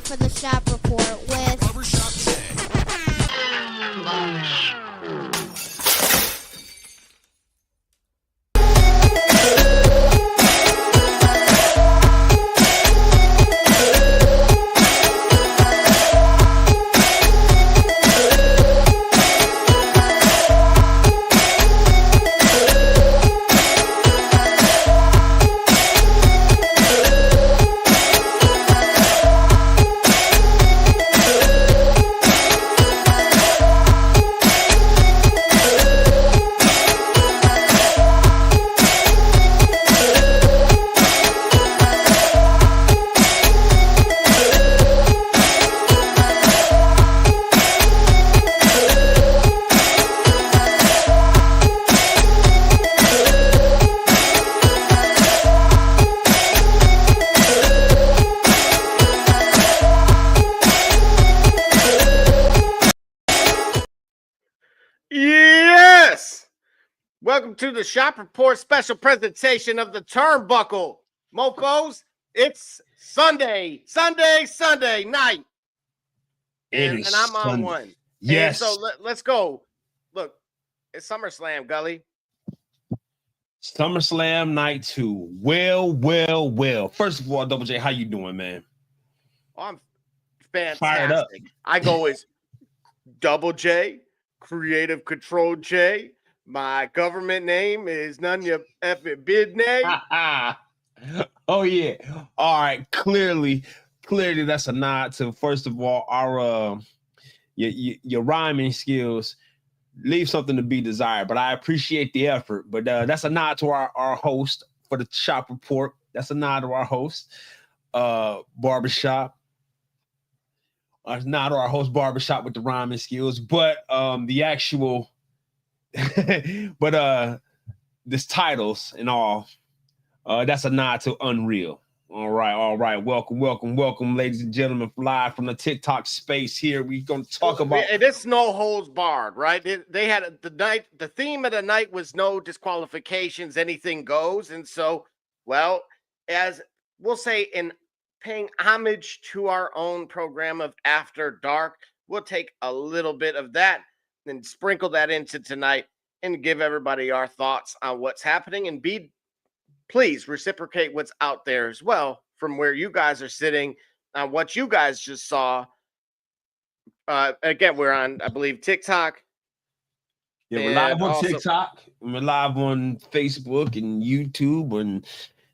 for the Shop Report with Barbershop Jay. Yes! Welcome to the Shop Report special presentation of the Turnbuckle. Mofos, it's Sunday night. And I'm on Sunday. one. Yes. And so let's go. Look, it's SummerSlam, Gully. SummerSlam night 2. Well. First of all, Double J, how you doing, man? Oh, I'm fantastic. Fired up. I go as Double J, Creative Control J. My government name is none of your effing business. Oh yeah. All right. Clearly that's a nod to, first of all, our your rhyming skills leave something to be desired, but I appreciate the effort. But that's a nod to our host for the Shop Report. That's a nod to our host, Barbershop. Nod to our host, Barbershop, with the rhyming skills. But the actual but this titles and all, that's a nod to Unreal. All right. Welcome, ladies and gentlemen, live from the TikTok space here. We're gonna talk about it's no holds barred, right? They had the theme of the night was no disqualifications, anything goes. And so, well, as we'll say, in paying homage to our own program of After Dark, we'll take a little bit of that and sprinkle that into tonight and give everybody our thoughts on what's happening, and please reciprocate what's out there as well from where you guys are sitting on what you guys just saw. Again, we're on, I believe, TikTok. Yeah, we're live on TikTok. We're live on Facebook and YouTube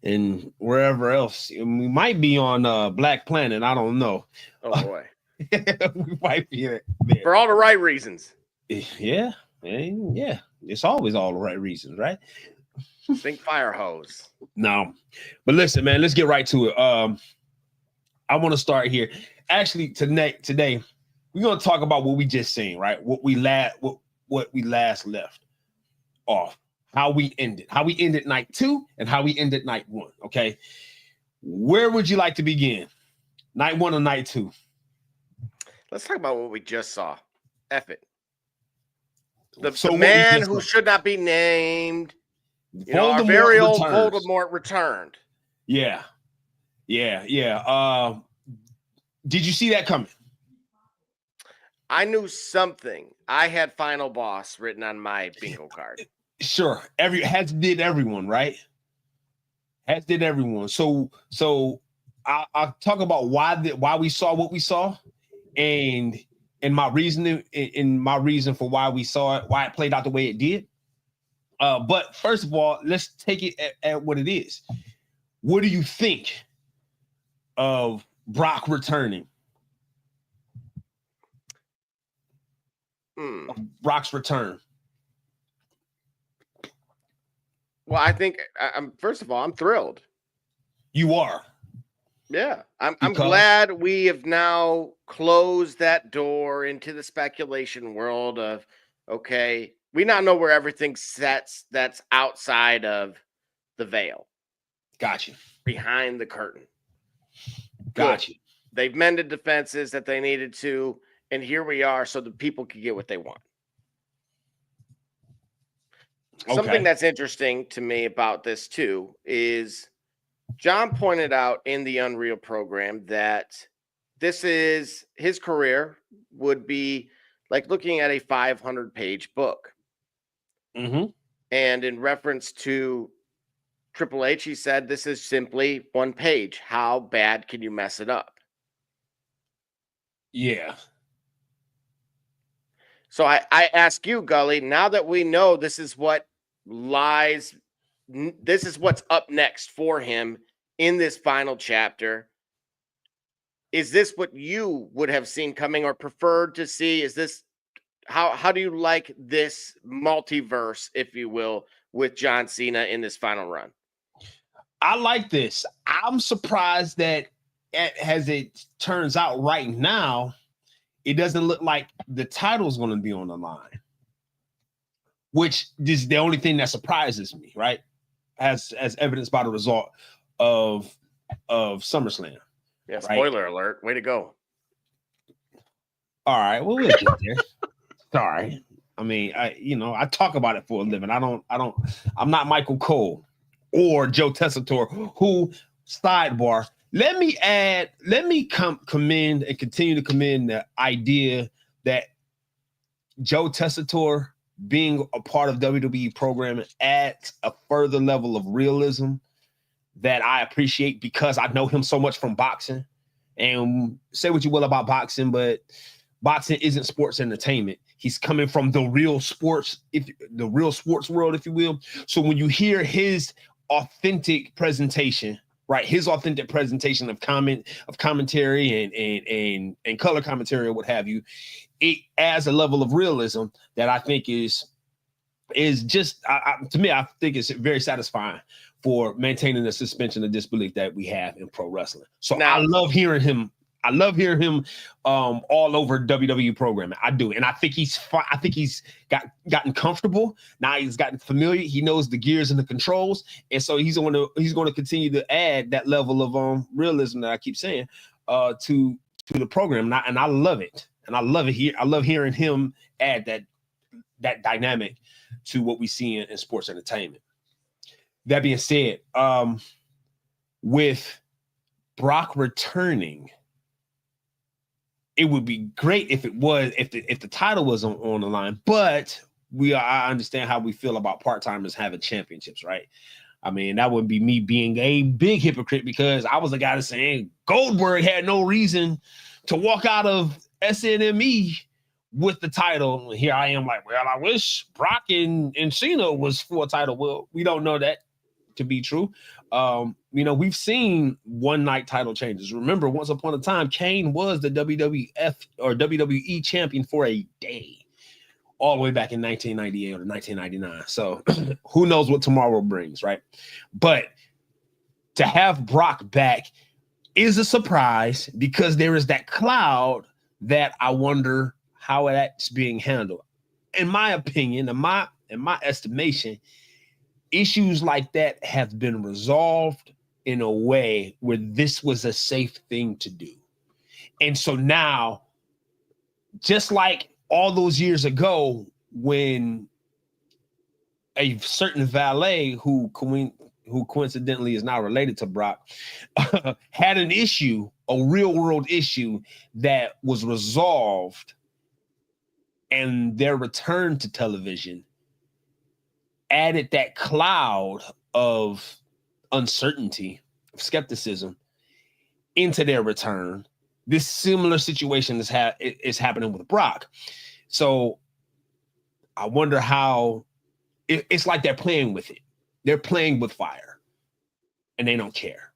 and wherever else. And we might be on Black Planet. I don't know. Oh boy. We might be there. For all the right reasons. Yeah. It's always all the right reasons, right? Think fire hose. No. But listen, man, let's get right to it. I want to start here. Actually, today, we're gonna talk about what we just seen, right? What we last left off. How we ended night 2 and how we ended night 1. Okay. Where would you like to begin? Night 1 or night 2? Let's talk about what we just saw. F it. The man who should not be named. Our very old Voldemort returned. Yeah. Did you see that coming? I knew something. I had Final Boss written on my bingo card. Sure. Has did everyone, right? Has did everyone. So I'll talk about why we saw what we saw, and my reason for why we saw it, why it played out the way it did. But first of all, let's take it at what it is. What do you think of Brock returning? Brock's return. Well, I think first of all, I'm thrilled. You are. Yeah, I'm glad we have now closed that door into the speculation world of, okay, we now know where everything sets that's outside of the veil. Gotcha. Behind the curtain. Gotcha. They've mended defenses that they needed to, and here we are so the people can get what they want. Okay. Something that's interesting to me about this too is John pointed out in the Unreal program that this is his career would be like looking at a 500-page book. Mm-hmm. And in reference to Triple H, he said, this is simply one page. How bad can you mess it up? Yeah. So I ask you, Gully, now that we know this is what lies, this is what's up next for him in this final chapter. Is this what you would have seen coming or preferred to see? Is this how do you like this multiverse, if you will, with John Cena in this final run? I like this. I'm surprised that as it turns out right now, it doesn't look like the title is going to be on the line, which is the only thing that surprises me, right? As evidenced by the result of SummerSlam. Yeah, spoiler alert. Way to go. All right, well, we'll get there. Sorry. I mean, I talk about it for a living. I'm not Michael Cole or Joe Tessitore, who, sidebar, let me commend and continue to commend the idea that Joe Tessitore being a part of WWE programming adds a further level of realism that I appreciate because I know him so much from boxing. And say what you will about boxing, but boxing isn't sports entertainment. He's coming from the real sports world, if you will. So when you hear his authentic presentation, right, his authentic presentation of commentary and color commentary or what have you, it adds a level of realism that I think is just to me, I think it's very satisfying for maintaining the suspension of disbelief that we have in pro wrestling. So now, I love hearing him all over WWE programming. I do. And I think he's gotten comfortable. Now he's gotten familiar. He knows the gears and the controls. And so he's going to continue to add that level of realism that I keep saying to the program. And I love it. And I love it here. I love hearing him add that dynamic to what we see in sports entertainment. That being said, with Brock returning, it would be great if the title was on the line, but I understand how we feel about part-timers having championships, right? I mean, that would be me being a big hypocrite because I was the guy that's saying Goldberg had no reason to walk out of SNME with the title. Here I am like, well, I wish Brock and Cena was for a title. Well, we don't know that to be true. We've seen one night title changes. Remember, once upon a time, Kane was the WWF or WWE champion for a day, all the way back in 1998 or 1999. So who knows what tomorrow brings, right? But to have Brock back is a surprise because there is that cloud that I wonder how that's being handled. In my opinion, in my estimation, issues like that have been resolved in a way where this was a safe thing to do. And so now, just like all those years ago, when a certain valet who coincidentally is now related to Brock had an issue, a real world issue that was resolved, and their return to television added that cloud of uncertainty, of skepticism into their return. This similar situation is happening with Brock. So I wonder how it's like they're playing with it. They're playing with fire and they don't care.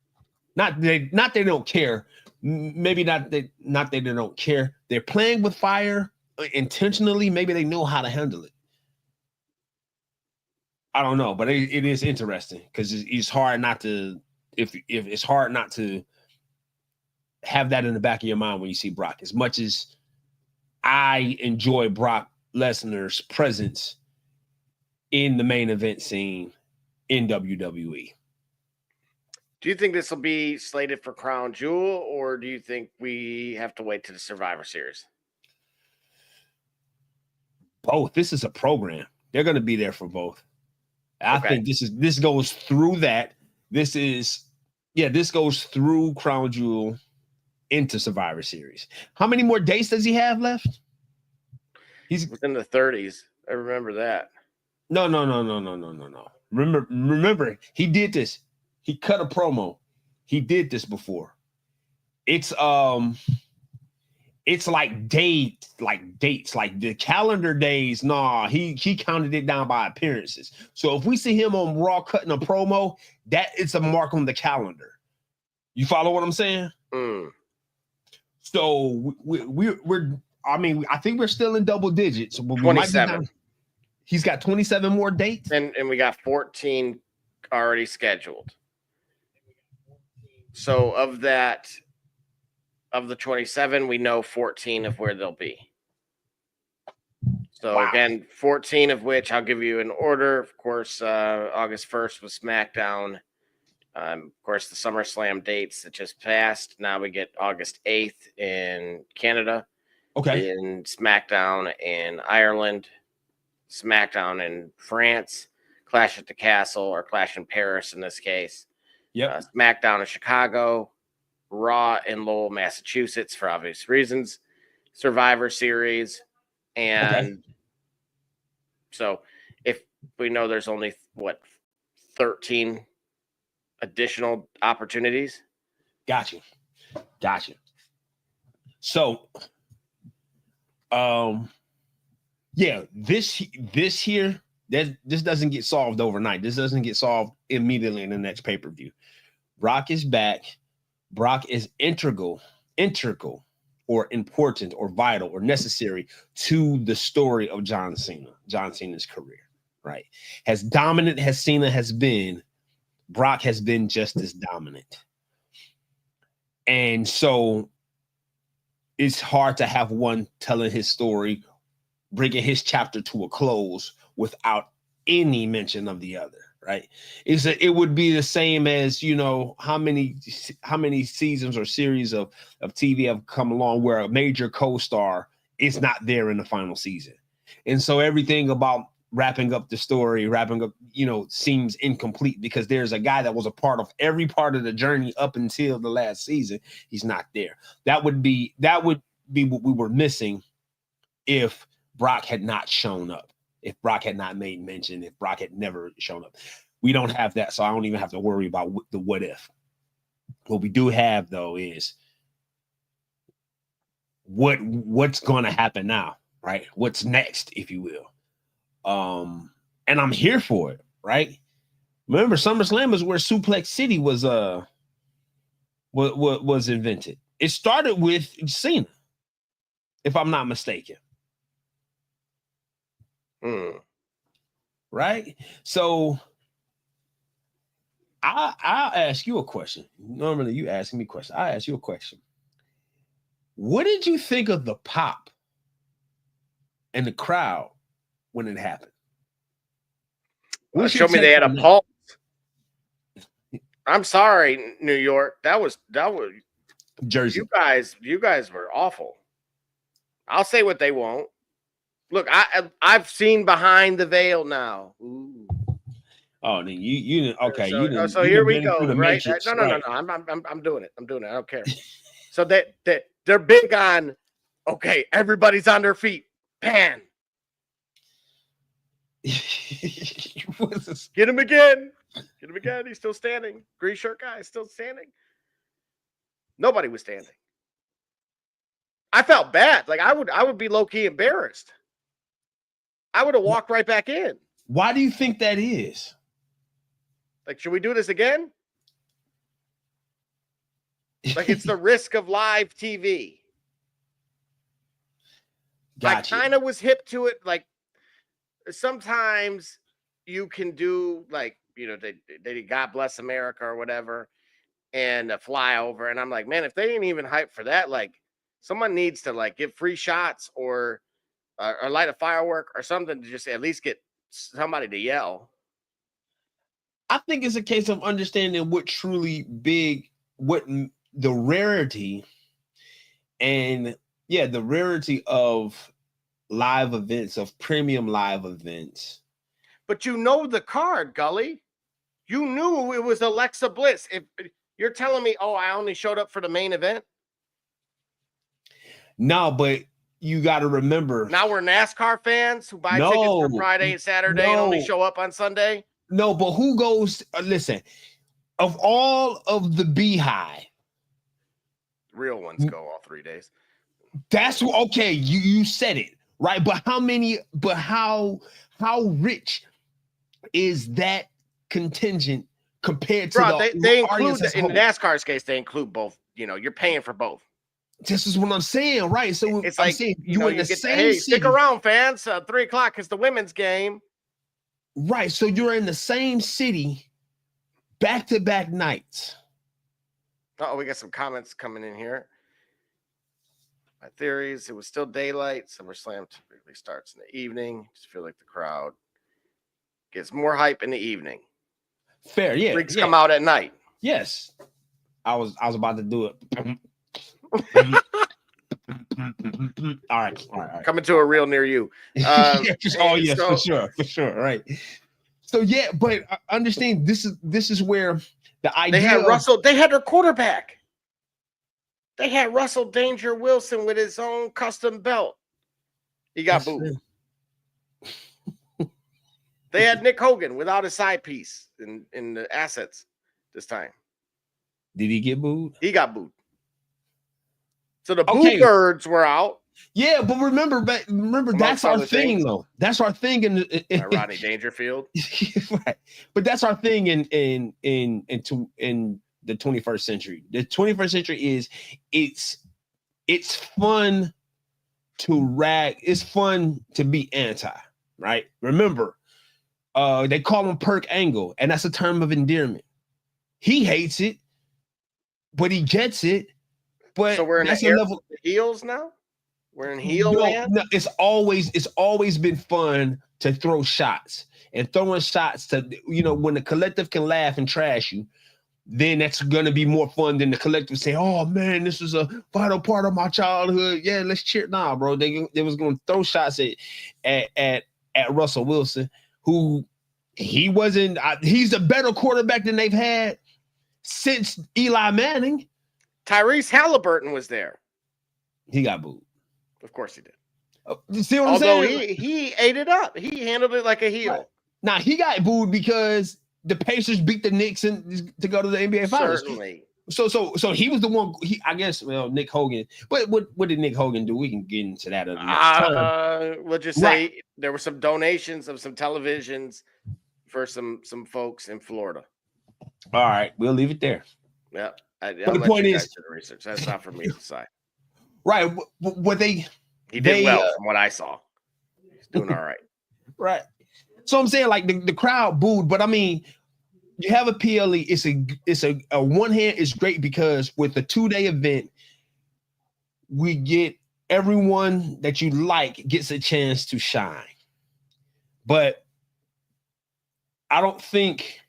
Not they don't care. Maybe not that they don't care. They're playing with fire intentionally. Maybe they know how to handle it. I don't know, but it is interesting because it's hard not to if it's hard not to have that in the back of your mind when you see Brock. As much as I enjoy Brock Lesnar's presence in the main event scene in WWE. Do you think this will be slated for Crown Jewel, or do you think we have to wait to the Survivor Series? Both. This is a program. They're going to be there for both. I think this goes through that. This goes through Crown Jewel into Survivor Series. How many more dates does he have left? He's within the 30s. I remember that. No. Remember, he did this. He cut a promo. He did this before. It's like dates, like the calendar days. Nah, he counted it down by appearances. So if we see him on Raw cutting a promo, that is a mark on the calendar. You follow what I'm saying? So we're. I mean, I think we're still in double digits. But 27. He's got 27 more dates, and we got 14 already scheduled. So of the 27, we know 14 of where they'll be. So again, 14 of which I'll give you in order. Of course, August 1st was SmackDown. Of course, the SummerSlam dates that just passed. Now we get August 8th in Canada. Okay. In SmackDown in Ireland, SmackDown in France, Clash at the Castle or Clash in Paris in this case. Yep. SmackDown in Chicago, Raw in Lowell, Massachusetts for obvious reasons, Survivor Series, and so if we know there's only 13 additional opportunities. Gotcha. So yeah, this here, this doesn't get solved overnight. This doesn't get solved immediately in the next pay-per-view. Brock is back. Brock is integral or important or vital or necessary to the story of John Cena's career, right? As dominant as Cena has been, Brock has been just as dominant. And so it's hard to have one telling his story, bringing his chapter to a close without any mention of the other, right? It would be the same as, you know, how many seasons or series of TV have come along where a major co-star is not there in the final season. And so everything about wrapping up the story, seems incomplete because there's a guy that was a part of every part of the journey up until the last season. He's not there. That would be what we were missing if Brock had not shown up, if Brock had not made mention, if Brock had never shown up. We don't have that, so I don't even have to worry about the what if. What we do have, though, is what's going to happen now, right? What's next, if you will. And I'm here for it, right? Remember, SummerSlam is where Suplex City was invented. It started with Cena, if I'm not mistaken. Right? So I'll ask you a question. Normally you ask me questions. I'll ask you a question. What did you think of the pop and the crowd when it happened? Show me they had a pulse. I'm sorry, New York. That was Jersey. You guys were awful. I'll say what they won't. Look, I've seen Behind the Veil now. Ooh. Oh, then you okay? So here we go. Right? No. I'm doing it. I don't care. So that they're big on. Okay, everybody's on their feet. Pan. Get him again. He's still standing. Green shirt guy is still standing. Nobody was standing. I felt bad. Like I would be low key embarrassed. I would have walked right back in. Why do you think that is? Like, should we do this again? Like, it's the risk of live TV. Gotcha. I kind of was hip to it. Like, sometimes you can do, like, you know, they God Bless America or whatever, and a flyover. And I'm like, man, if they ain't even hyped for that, like, someone needs to, like, give free shots or light a firework or something to just at least get somebody to yell. I think it's a case of understanding what truly big, what the rarity and the rarity of live events, of premium live events. But you know the card, Gully. You knew it was Alexa Bliss. If you're telling me, oh, I only showed up for the main event, No, but you got to remember. Now we're NASCAR fans who buy tickets for Friday and Saturday and only show up on Sunday. No, but who goes? Listen, of all of the Beehive, real ones go all 3 days. That's okay. You said it right, but how many? But how rich is that contingent compared to they include in NASCAR's case? They include both. You know, you're paying for both. This is what I'm saying, right? So it's I'm like saying you in the same hey, city. Stick around, fans. 3:00 is the women's game. Right. So you're in the same city, back-to-back nights. Oh, we got some comments coming in here. My theories: it was still daylight. SummerSlam typically starts in the evening. Just feel like the crowd gets more hype in the evening. Fair, yeah. Freaks come out at night. Yes, I was about to do it. All right. Coming to a real near you. For sure, right. So yeah, but I understand this is where the idea they had Russell. They had their quarterback. They had Russell Danger Wilson with his own custom belt. He got booed. They had Nick Hogan without a side piece in the assets this time. Did he get booed? He got booed. So the boo birds were out. Yeah, but remember that's our thing, though. That's our thing in Rodney Dangerfield. Right. But that's our thing in the 21st century. The 21st century is it's fun to rag. It's fun to be anti, right? Remember, they call him Perk Angle, and that's a term of endearment. He hates it, but he gets it. But so we're in the level of heels now. We're in heel land. No, it's always been fun to throw shots and throwing shots to when the collective can laugh and trash you, then that's gonna be more fun than the collective say, "Oh man, this is a vital part of my childhood. Yeah, let's cheer." Nah, bro, they was gonna throw shots at Russell Wilson, who he wasn't. He's a better quarterback than they've had since Eli Manning. Tyrese Halliburton was there. He got booed. Of course he did. You see what I'm saying? Although he ate it up. He handled it like a heel. Right. Now, he got booed because the Pacers beat the Knicks to go to the NBA Finals. Certainly. So he was the one. I guess. Well, Nick Hogan. But what did Nick Hogan do? We can get into that. We'll just say there were some donations of some televisions for some folks in Florida. All right, we'll leave it there. Yeah. But the point is, the research. That's not for me to decide. Right. What he did well from what I saw. He's doing all right. Right. So I'm saying, like, the crowd booed, but I mean, you have a PLE. It's a one hand is great because with the 2-day event, we get everyone that you like gets a chance to shine. But I don't think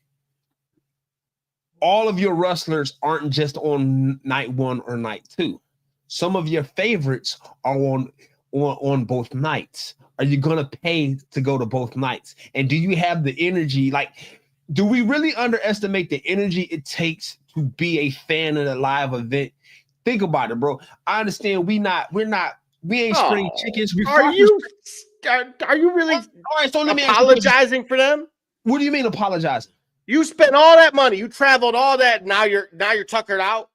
all of your wrestlers aren't just on night 1 or night 2. Some of your favorites are on both nights. Are you gonna pay to go to both nights? And do you have the energy? Like, do we really underestimate the energy it takes to be a fan of a live event? Think about it, bro. I understand we ain't spring chickens. Are you really all right, so let me apologizing for them? What do you mean apologizing? You spent all that money, you traveled all that, now you're tuckered out.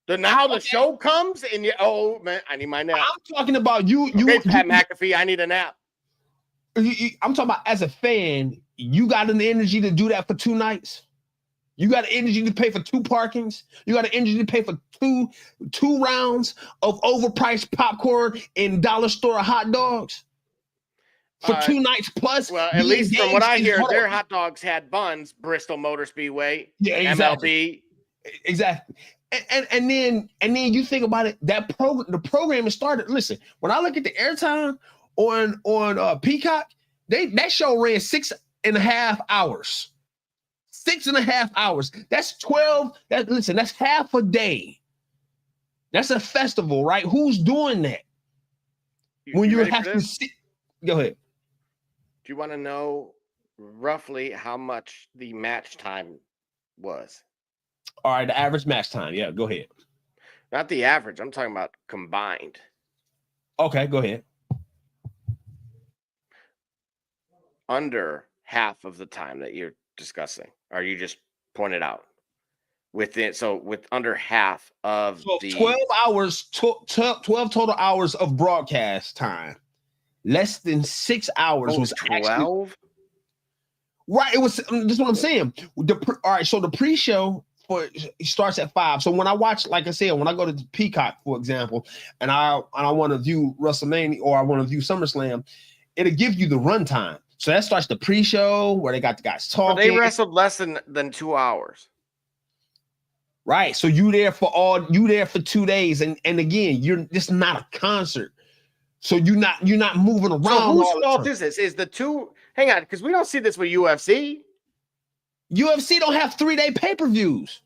Now the show comes and man, I need my nap. I'm talking about you. Pat McAfee, I need a nap. I'm talking about as a fan, you got an energy to do that for 2 nights. You got an energy to pay for 2 parkings. You got an energy to pay for two rounds of overpriced popcorn and dollar store hot dogs for 2 nights plus. Well, at least from what I hear, their hot dogs had buns. Bristol Motor Speedway, exactly. MLB, exactly. And then you think about it. The program is started. Listen, when I look at the airtime on Peacock, that show ran 6.5 hours. 6.5 hours. That's 12. That's half a day. That's a festival, right? Who's doing that? When you have to sit. Go ahead. Do you want to know roughly how much the match time was? All right, the average match time. Yeah, go ahead. Not the average. I'm talking about combined. Okay, go ahead. Under half of the time that you're discussing, or you just pointed out within. So with under half of So the 12 hours, 12 total hours of broadcast time. Less than 6 hours was actually 12. right. It was. This is what I'm saying. All right. So the pre-show starts at 5. So when I watch, like I said, when I go to Peacock, for example, and I want to view WrestleMania or I want to view SummerSlam, it'll give you the runtime. So that starts the pre-show where they got the guys talking. But they wrestled less than 2 hours. Right. So you there for 2 days, and again, this is not a concert. So you're not moving around. So whose fault is this? Is the two? Hang on, because we don't see this with UFC. UFC don't have 3-day pay-per-views.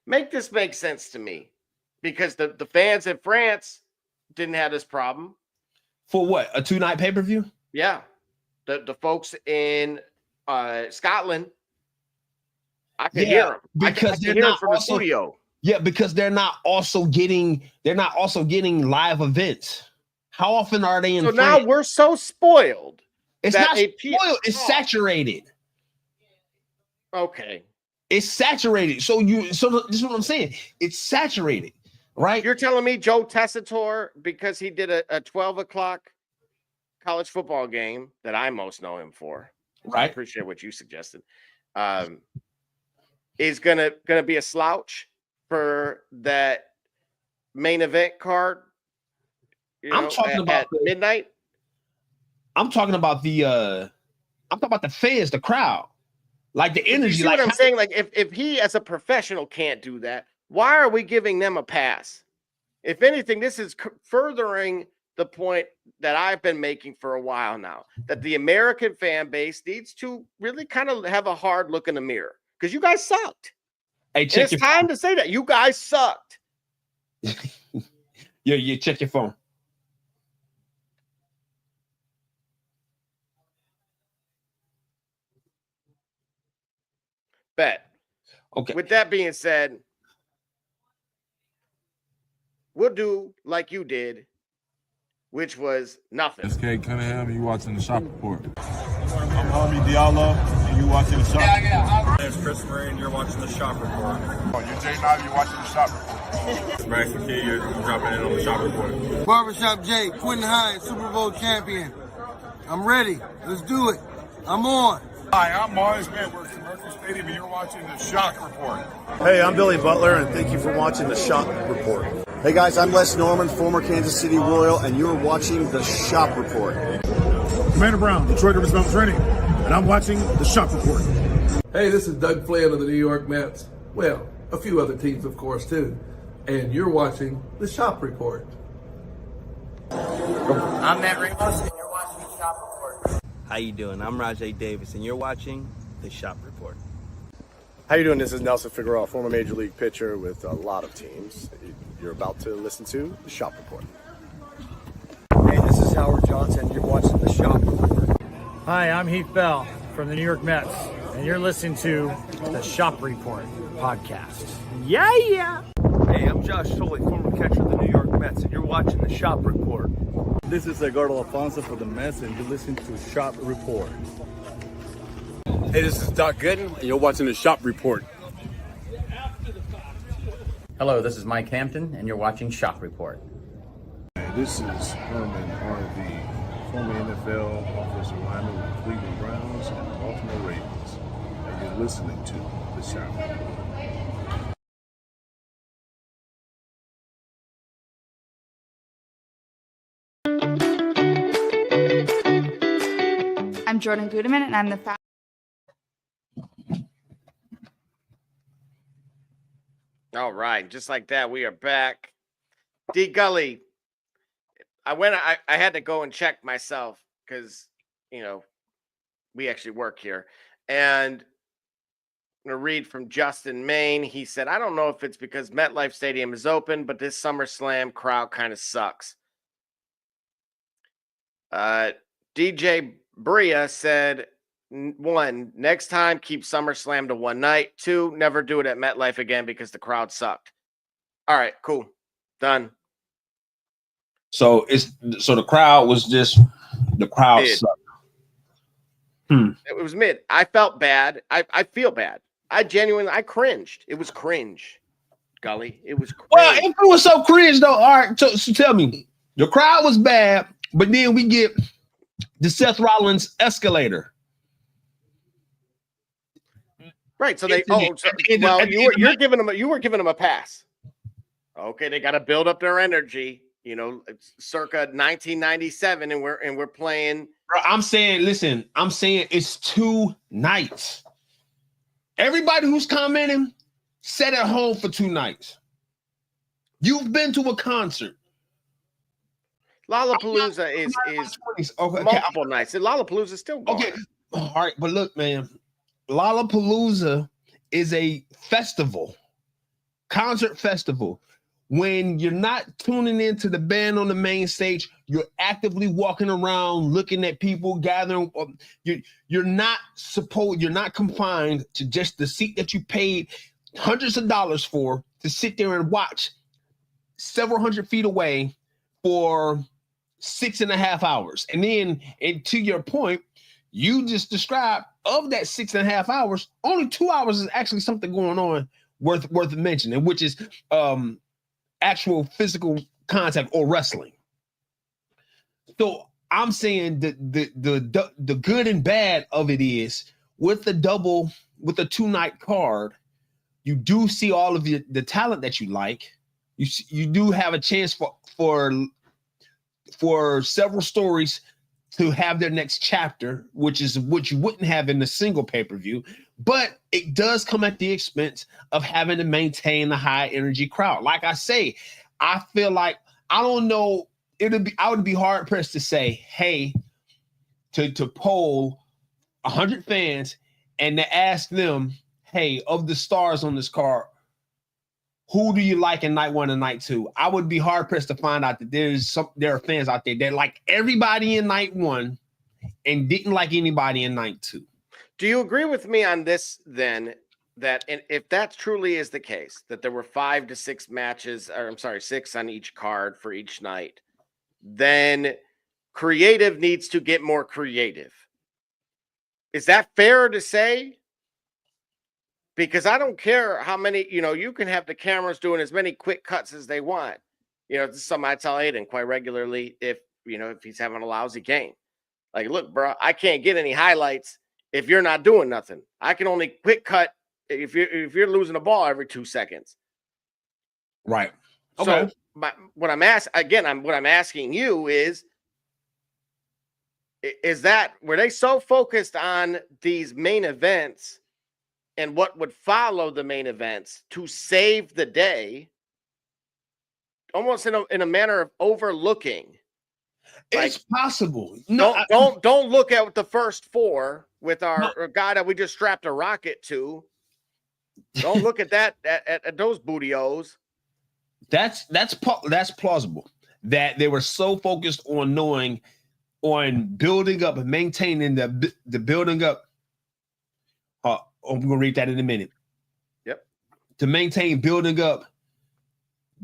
Make this make sense to me, because the fans in France didn't have this problem. For what? A 2-night pay-per-view? Yeah, the folks in Scotland, I can hear them because I can hear them from the studio. Yeah, because they're not also getting live events. How often are they in So France? now we're so spoiled. It's not spoiled. It's saturated. Okay. It's saturated. So this is what I'm saying. It's saturated, right? You're telling me Joe Tessitore, because he did a 12 o'clock college football game that I most know him for. Right. I appreciate what you suggested. Is gonna be a slouch for that main event card. I'm talking about at midnight. I'm talking about the fans, the crowd, like the energy. You see what I'm saying? Like if he as a professional can't do that, why are we giving them a pass? If anything, this is furthering the point that I've been making for a while now, that the American fan base needs to really kind of have a hard look in the mirror, because you guys sucked. Hey, check it's time to say that you guys sucked. You check your phone. Bet. Okay. With that being said, we'll do like you did, which was nothing. It's Kate Cunningham, and you watching the Shop Report. I'm Harvey Diallo, and you watching the Shop Report. My name's Chris Murray, and you're watching the Shop Report. Oh, you're Jay Knight, you're watching the Shop Report. It's Max McKee, you're dropping in on the Shop Report. Barbershop Jay, Quentin Hines, Super Bowl champion. I'm ready. Let's do it. I'm on. Hi, I'm Mars Man. We're at Mercury Stadium, and you're watching the Shock Report. Hey, I'm Billy Butler, and thank you for watching the Shop Report. Hey guys, I'm Les Norman, former Kansas City Royal, and you're watching the Shop Report. Commander Brown, Detroit Rivers Mountain Training, and I'm watching the Shop Report. Hey, this is Doug Flynn of the New York Mets. Well, a few other teams, of course, too. And you're watching the Shop Report. I'm Matt Ramos, and you're watching the Shop Report. How you doing? I'm Rajay Davis, and you're watching the Shop Report. How you doing? This is Nelson Figueroa, former Major League pitcher with a lot of teams. You're about to listen to the Shop Report. Hey, this is Howard Johnson. You're watching the Shop Report. Hi, I'm Heath Bell from the New York Mets, and you're listening to the Shop Report podcast. Yeah! Hey, I'm Josh Tolley, former catcher of the New York Mets, and you're watching the Shop Report. This is Edgardo Alfonso for the Mets, and you're listening to Shop Report. Hey, this is Doc Gooden, and you're watching the Shop Report. Hello, this is Mike Hampton, and you're watching Shop Report. This is Herman Harvey, former NFL offensive lineman with the Cleveland Browns and the Baltimore Ravens, and you're listening to the Shop Report. I'm Jordan Gudeman, and I'm the All right, just like that, we are back. D Gully, I had to go and check myself because, we actually work here. And I'm going to read from Justin Maine. He said, I don't know if it's because MetLife Stadium is open, but this SummerSlam crowd kind of sucks. DJ Bria said, One, next time, keep SummerSlam to one night. Two, never do it at MetLife again because the crowd sucked. All right, cool. Done. So the crowd was just the crowd Mid. sucked. It was mid. I felt bad. I feel bad. I cringed. It was cringe. Gully. It was cringe. Well, if it was so cringe though, all right. So tell me, the crowd was bad, but then we get the Seth Rollins escalator. Right. So you were giving them a pass. Okay, they got to build up their energy. You know, it's circa 1997, and we're playing. Bro, I'm saying it's 2 nights. Everybody who's commenting, sat at home for 2 nights. You've been to a concert. Lollapalooza is multiple nights. And Lollapalooza is still going. Okay, all right, but look, man, Lollapalooza is a festival, concert festival. When you're not tuning into the band on the main stage, you're actively walking around, looking at people gathering. You're not confined to just the seat that you paid hundreds of dollars for to sit there and watch several hundred feet away for 6.5 hours. And then, and to your point, you just described, of that 6.5 hours, only 2 hours is actually something going on worth mentioning, which is actual physical contact or wrestling. So I'm saying the good and bad of it is with the 2-night card, you do see all of the talent that you like. You do have a chance for several stories to have their next chapter, which you wouldn't have in the single pay-per-view, but it does come at the expense of having to maintain the high energy crowd. Like I say, I feel like, I don't know, I would be hard pressed to say, hey, to poll 100 fans and to ask them, hey, of the stars on this card, who do you like in night 1 and night 2? I would be hard pressed to find out that there are fans out there that like everybody in night 1 and didn't like anybody in night 2. Do you agree with me on this then? That if that truly is the case, that there were 5 to 6 matches, or I'm sorry, 6 on each card for each night, then creative needs to get more creative. Is that fair to say? Because I don't care how many, you can have the cameras doing as many quick cuts as they want. This is something I tell Aiden quite regularly if he's having a lousy game. Like, look, bro, I can't get any highlights if you're not doing nothing. I can only quick cut if you're losing the ball every 2 seconds. Right. Okay. So what I'm asking you is that were they so focused on these main events and what would follow the main events to save the day, almost in a manner of overlooking? It's possible. Don't look at the first 4 with our guy that we just strapped a rocket to. Don't look at that at those bootios. That's plausible. That they were so focused on building up and maintaining the building up. I'm gonna read that in a minute. Yep. To maintain building up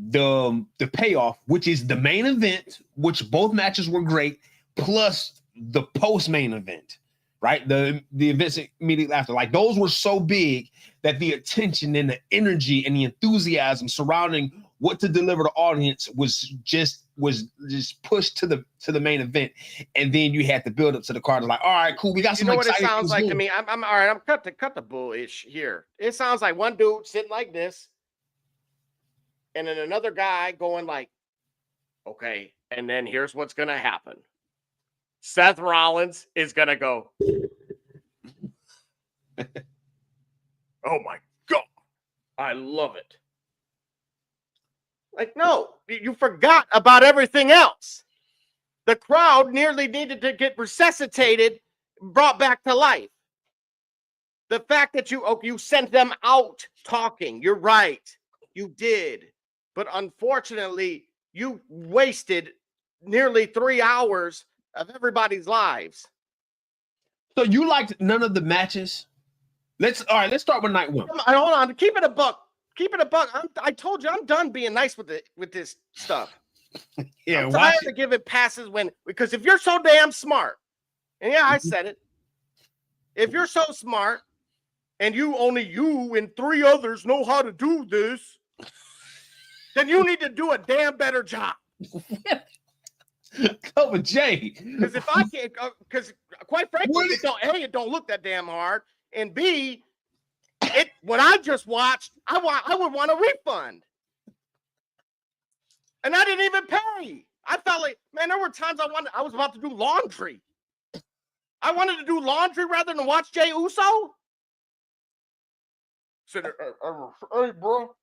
the payoff, which is the main event, which both matches were great, plus the post-main event, right? The events immediately after. Like, those were so big that the attention and the energy and the enthusiasm surrounding what to deliver to the audience was just pushed to the main event. And then you had to build up to the card. Like, all right, cool, we got some exciting. You know what it sounds like to me? I'm all right. I'm cut the bullish here. It sounds like one dude sitting like this, and then another guy going like, okay, and then here's what's gonna happen. Seth Rollins is gonna go, oh my God, I love it. Like, no, you forgot about everything else. The crowd nearly needed to get resuscitated, brought back to life. The fact that you sent them out talking, you're right, you did. But unfortunately, you wasted nearly 3 hours of everybody's lives. So you liked none of the matches? Let's start with night one. Hold on, keep it a buck. Keep it a buck. I told you I'm done being nice with this stuff. Yeah, I'm tired of giving passes because if you're so damn smart, and yeah, I said it. If you're so smart and only you and 3 others know how to do this, then you need to do a damn better job. Cover J. Because if I can't, because quite frankly, it don't look that damn hard, and B, what I just watched, I would want a refund, and I didn't even pay. I felt like, man, there were times I was about to do laundry. I wanted to do laundry rather than watch Jey Uso. Said, hey, bro.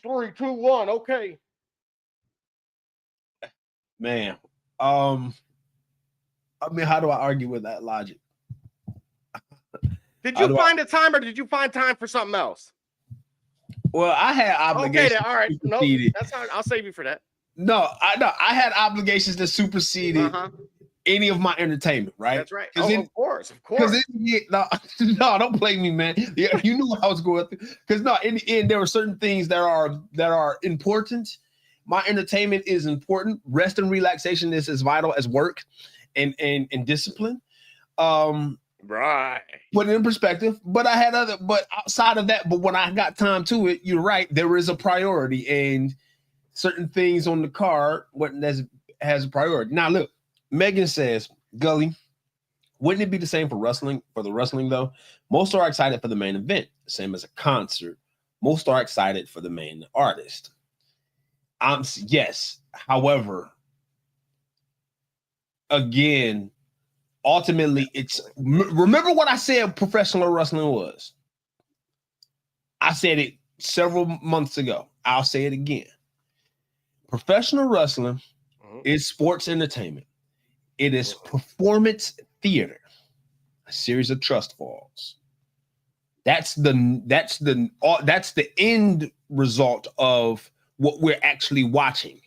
3, 2, 1, okay. Man, I mean, how do I argue with that logic? Did you find a time, or did you find time for something else? Well, I had obligations. Okay, all right. No, that's all right. I'll save you for that. No, I had obligations that superseded any of my entertainment, right? That's right. Of course. No, don't blame me, man. Yeah, you knew what I was going through. Because in the end, there were certain things that are important. My entertainment is important. Rest and relaxation is as vital as work and discipline. Right. Put it in perspective. But I had but outside of that, but when I got time to it, you're right. There is a priority, and certain things on the card has a priority. Now, look, Megan says, Gully, wouldn't it be the same for wrestling? For the wrestling, though, most are excited for the main event, same as a concert. Most are excited for the main artist. Yes. However, again, ultimately, remember what I said professional wrestling was. I said it several months ago. I'll say it again. Professional wrestling is sports entertainment. It is performance theater, a series of trust falls. That's the end result of what we're actually watching.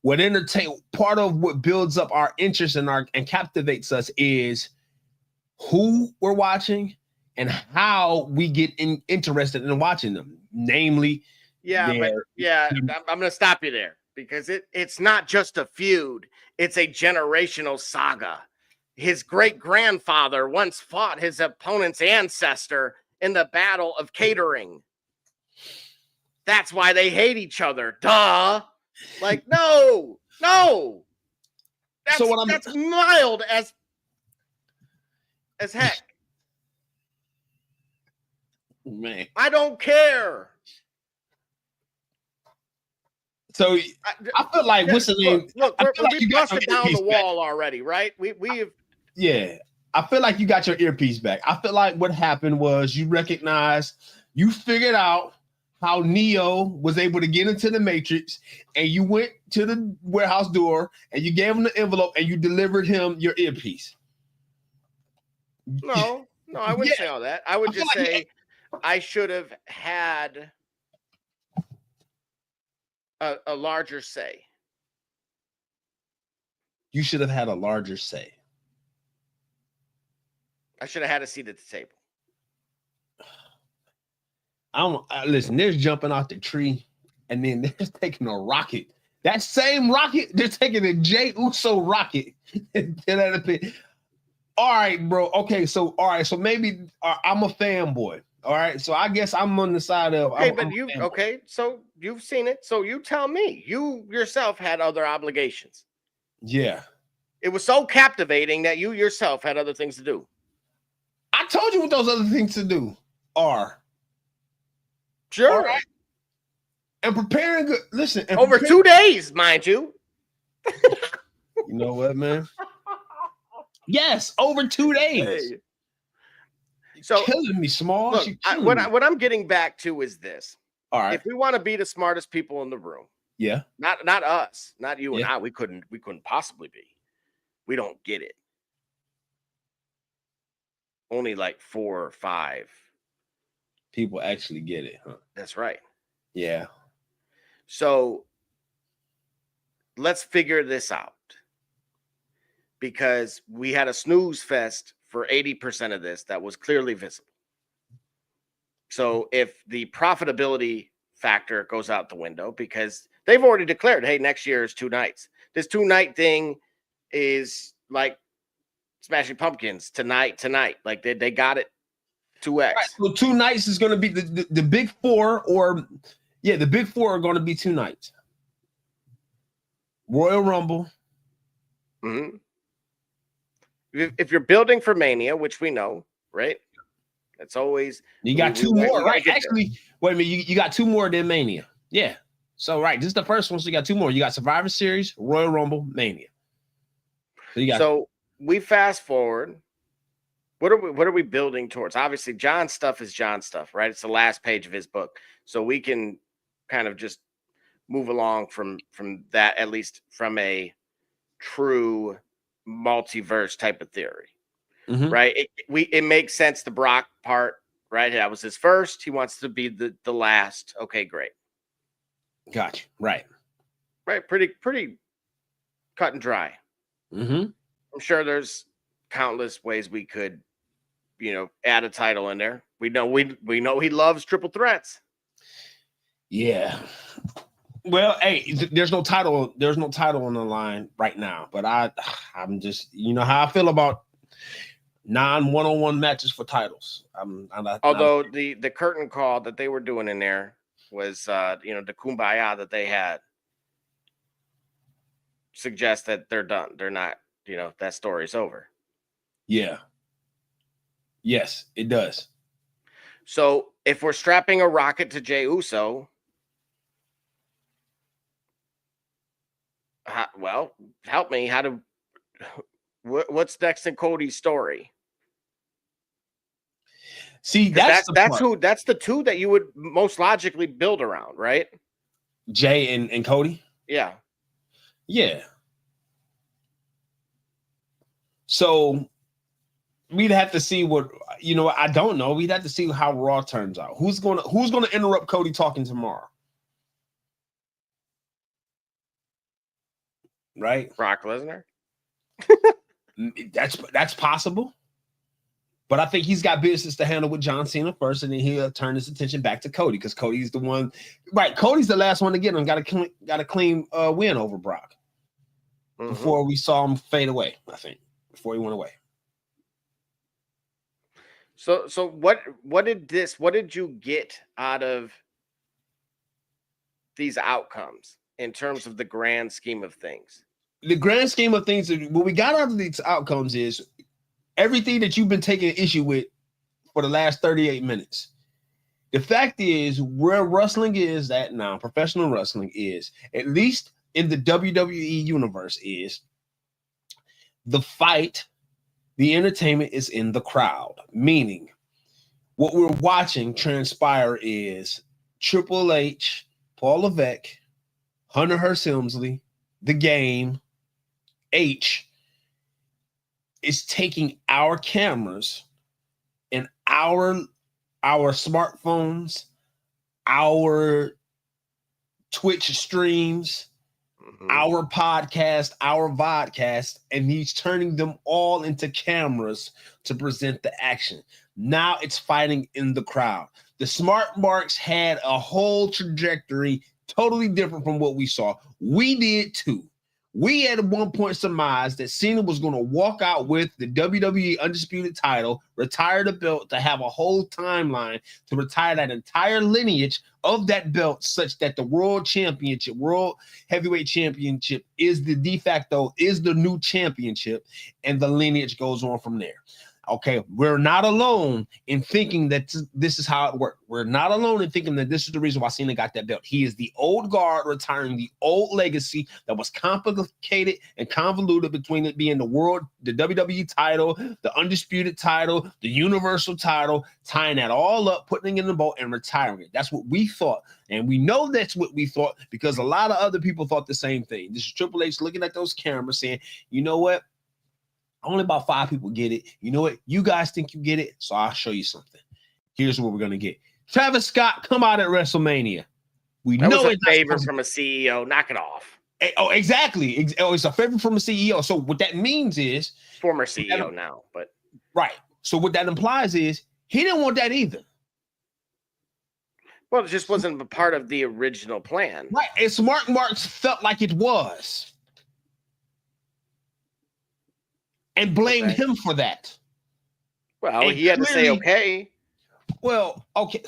Part of what builds up our interest and captivates us is who we're watching and how we get interested in watching them. Namely, I'm going to stop you there because it's not just a feud; it's a generational saga. His great-grandfather once fought his opponent's ancestor in the Battle of Catering. That's why they hate each other. Duh. Like, no. That's mild as heck. Man. I don't care. So I feel like what's the name? Look, we busted down the wall already, right? We've Yeah. I feel like you got your earpiece back. I feel like what happened was you figured out how Neo was able to get into the Matrix, and you went to the warehouse door and you gave him the envelope and you delivered him your earpiece. No, I wouldn't say all that. I would just say I should have had a larger say. You should have had a larger say. I should have had a seat at the table. Listen, there's jumping out the tree, and then they're taking a rocket. That same rocket, they're taking a Jey Uso rocket. All right, bro. Okay, so maybe I'm a fanboy. All right, so I guess I'm on the side of. So you've seen it. So you tell me. You yourself had other obligations. Yeah. It was so captivating that you yourself had other things to do. I told you what those other things to do are. Sure. All right. And preparing good. Listen. Over 2 days, mind you. You know what, man? Yes, over 2 days. Hey. So killing me, Small. Look, what I'm getting back to is this. All right. If we want to be the smartest people in the room, yeah, not us, not you and I, we couldn't possibly be. We don't get it. Only like 4 or 5 people actually get it, huh? That's right. Yeah. So let's figure this out. because we had a snooze fest for 80% of this that was clearly visible. So if the profitability factor goes out the window, because they've already declared, hey, next year is 2 nights. This 2-night thing is like Smashing Pumpkins tonight. Like they got it 2x. Right, so 2 nights is going to be the big four, or the big four are going to be 2 nights. Royal Rumble. Mm-hmm. If you're building for Mania, which we know, right? That's always you got 2 more, right? Actually, wait a minute, you got 2 more than Mania. Yeah. So right, this is the first one. So you got 2 more. You got Survivor Series, Royal Rumble, Mania. So we fast forward. What are we building towards? Obviously, John's stuff is John's stuff, right? It's the last page of his book, so we can kind of just move along from that, at least from a true multiverse type of theory, right? It makes sense. The Brock part, right? That was his first. He wants to be the last. Okay, great. Gotcha. Right. Pretty cut and dry. I'm sure there's countless ways we could, add a title in there. We know he loves triple threats. Yeah. Well, hey, there's no title on the line right now, but I'm just, how I feel about non-1-on-1 matches for titles. Although the curtain call that they were doing in there was, the kumbaya that they had suggests that they're done. They're not, that story's over. Yeah. Yes, it does. So if we're strapping a rocket to Jey Uso, well, help me. What's next in Cody's story? See, that's the 2 that you would most logically build around, right? Jay and Cody. Yeah. Yeah. So we'd have to see what, I don't know. We'd have to see how Raw turns out. Who's gonna interrupt Cody talking tomorrow? Right? Brock Lesnar. That's possible. But I think he's got business to handle with John Cena first, and then he'll turn his attention back to Cody, because Cody's the one. Right, Cody's the last one to get him. Got a clean win over Brock before we saw him fade away. I think before he went away. So what did you get out of these outcomes in terms of the grand scheme of things? The grand scheme of things, what we got out of these outcomes is everything that you've been taking issue with for the last 38 minutes. The fact is, where wrestling is at now, professional wrestling is, at least in the WWE universe, is the fight, the entertainment is in the crowd. Meaning, what we're watching transpire is Triple H, Paul Levesque, Hunter Hearst Helmsley, The Game, H, is taking our cameras and our smartphones, our Twitch streams, our podcast, our vodcast, and he's turning them all into cameras to present the action. Now it's fighting in the crowd. The Smart Marks had a whole trajectory totally different from what we saw. We did too. We at one point surmised that Cena was going to walk out with the WWE Undisputed title, retire the belt, to have a whole timeline to retire that entire lineage of that belt, such that the World Championship, World Heavyweight Championship is the de facto, is the new championship, and the lineage goes on from there. Okay, we're not alone in thinking that this is how it worked. We're not alone in thinking that this is the reason why Cena got that belt. He is the old guard retiring the old legacy that was complicated and convoluted between it being the WWE title, the Undisputed title, the Universal title, tying that all up, putting it in the boat and retiring it. That's what we thought. And we know that's what we thought because a lot of other people thought the same thing. This is Triple H looking at those cameras saying, you know what? Only about 5 people get it. You know what? You guys think you get it, so I'll show you something. Here's what we're going to get. Travis Scott come out at WrestleMania. That was a favor from a CEO. Knock it off. Oh, exactly. It's a favor from a CEO. So what that means is former CEO now, but right. So what that implies is he didn't want that either. Well, it just wasn't a part of the original plan. Right. And Smart Marks felt like it was. And blamed him for that. Well, and he had to say okay. Well, okay.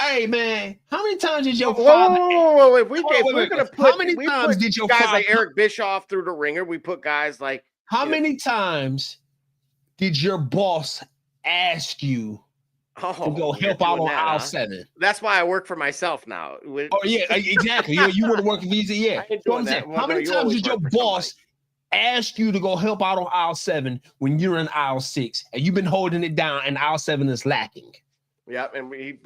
Hey man, how many times did your father? Whoa, if we're gonna put, how many times did your guys father like Eric Bischoff through the ringer? We put guys like how many times did your boss ask you to go help out on aisle 7? That's why I work for myself now. Oh yeah, exactly. You want to work for Visa, yeah. So I'm saying, how many times did your boss ask you to go help out on aisle 7 when you're in aisle 6 and you've been holding it down and aisle 7 is lacking? Yep, and we.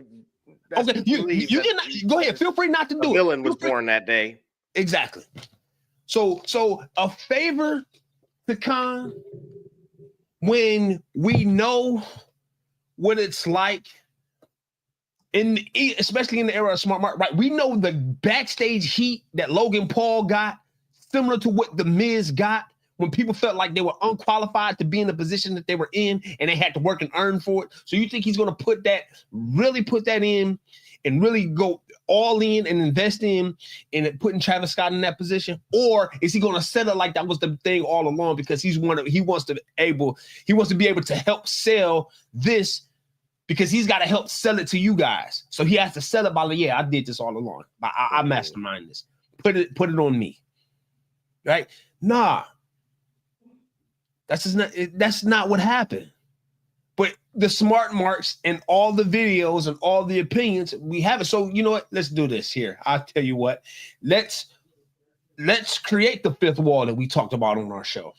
Okay, you can go ahead. Feel free not to do it. Villain was born that day. Exactly. So a favor to Khan when we know what it's like especially in the era of Smart Mark, right? We know the backstage heat that Logan Paul got, similar to what The Miz got when people felt like they were unqualified to be in the position that they were in and they had to work and earn for it. So you think he's going to really put that in and really go all in and invest in putting Travis Scott in that position? Or is he going to settle like that was the thing all along because he wants to be able to help sell this because he's got to help sell it to you guys. So he has to sell it by I did this all along. I mastermind this. Put it on me. Right? Nah. That's not what happened. But the Smart Marks and all the videos and all the opinions, we have it. So you know what? Let's do this here. I'll tell you what. Let's create the fifth wall that we talked about on our show.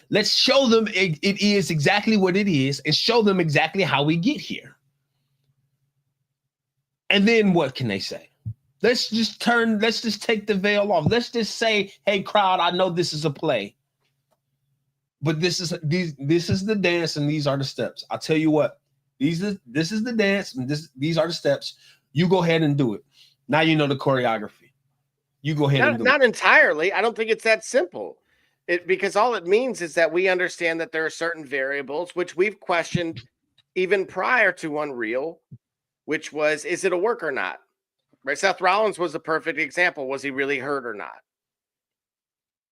Let's show them it is exactly what it is and show them exactly how we get here. And then what can they say? Let's just take the veil off. Let's just say, hey, crowd, I know this is a play. But this is the dance and these are the steps. I'll tell you what, this is the dance and these are the steps. You go ahead and do it. Now you know the choreography. You go ahead and do it. Not entirely. I don't think it's that simple. Because all it means is that we understand that there are certain variables which we've questioned even prior to Unreal, which was, is it a work or not? Right? Seth Rollins was a perfect example. Was he really hurt or not?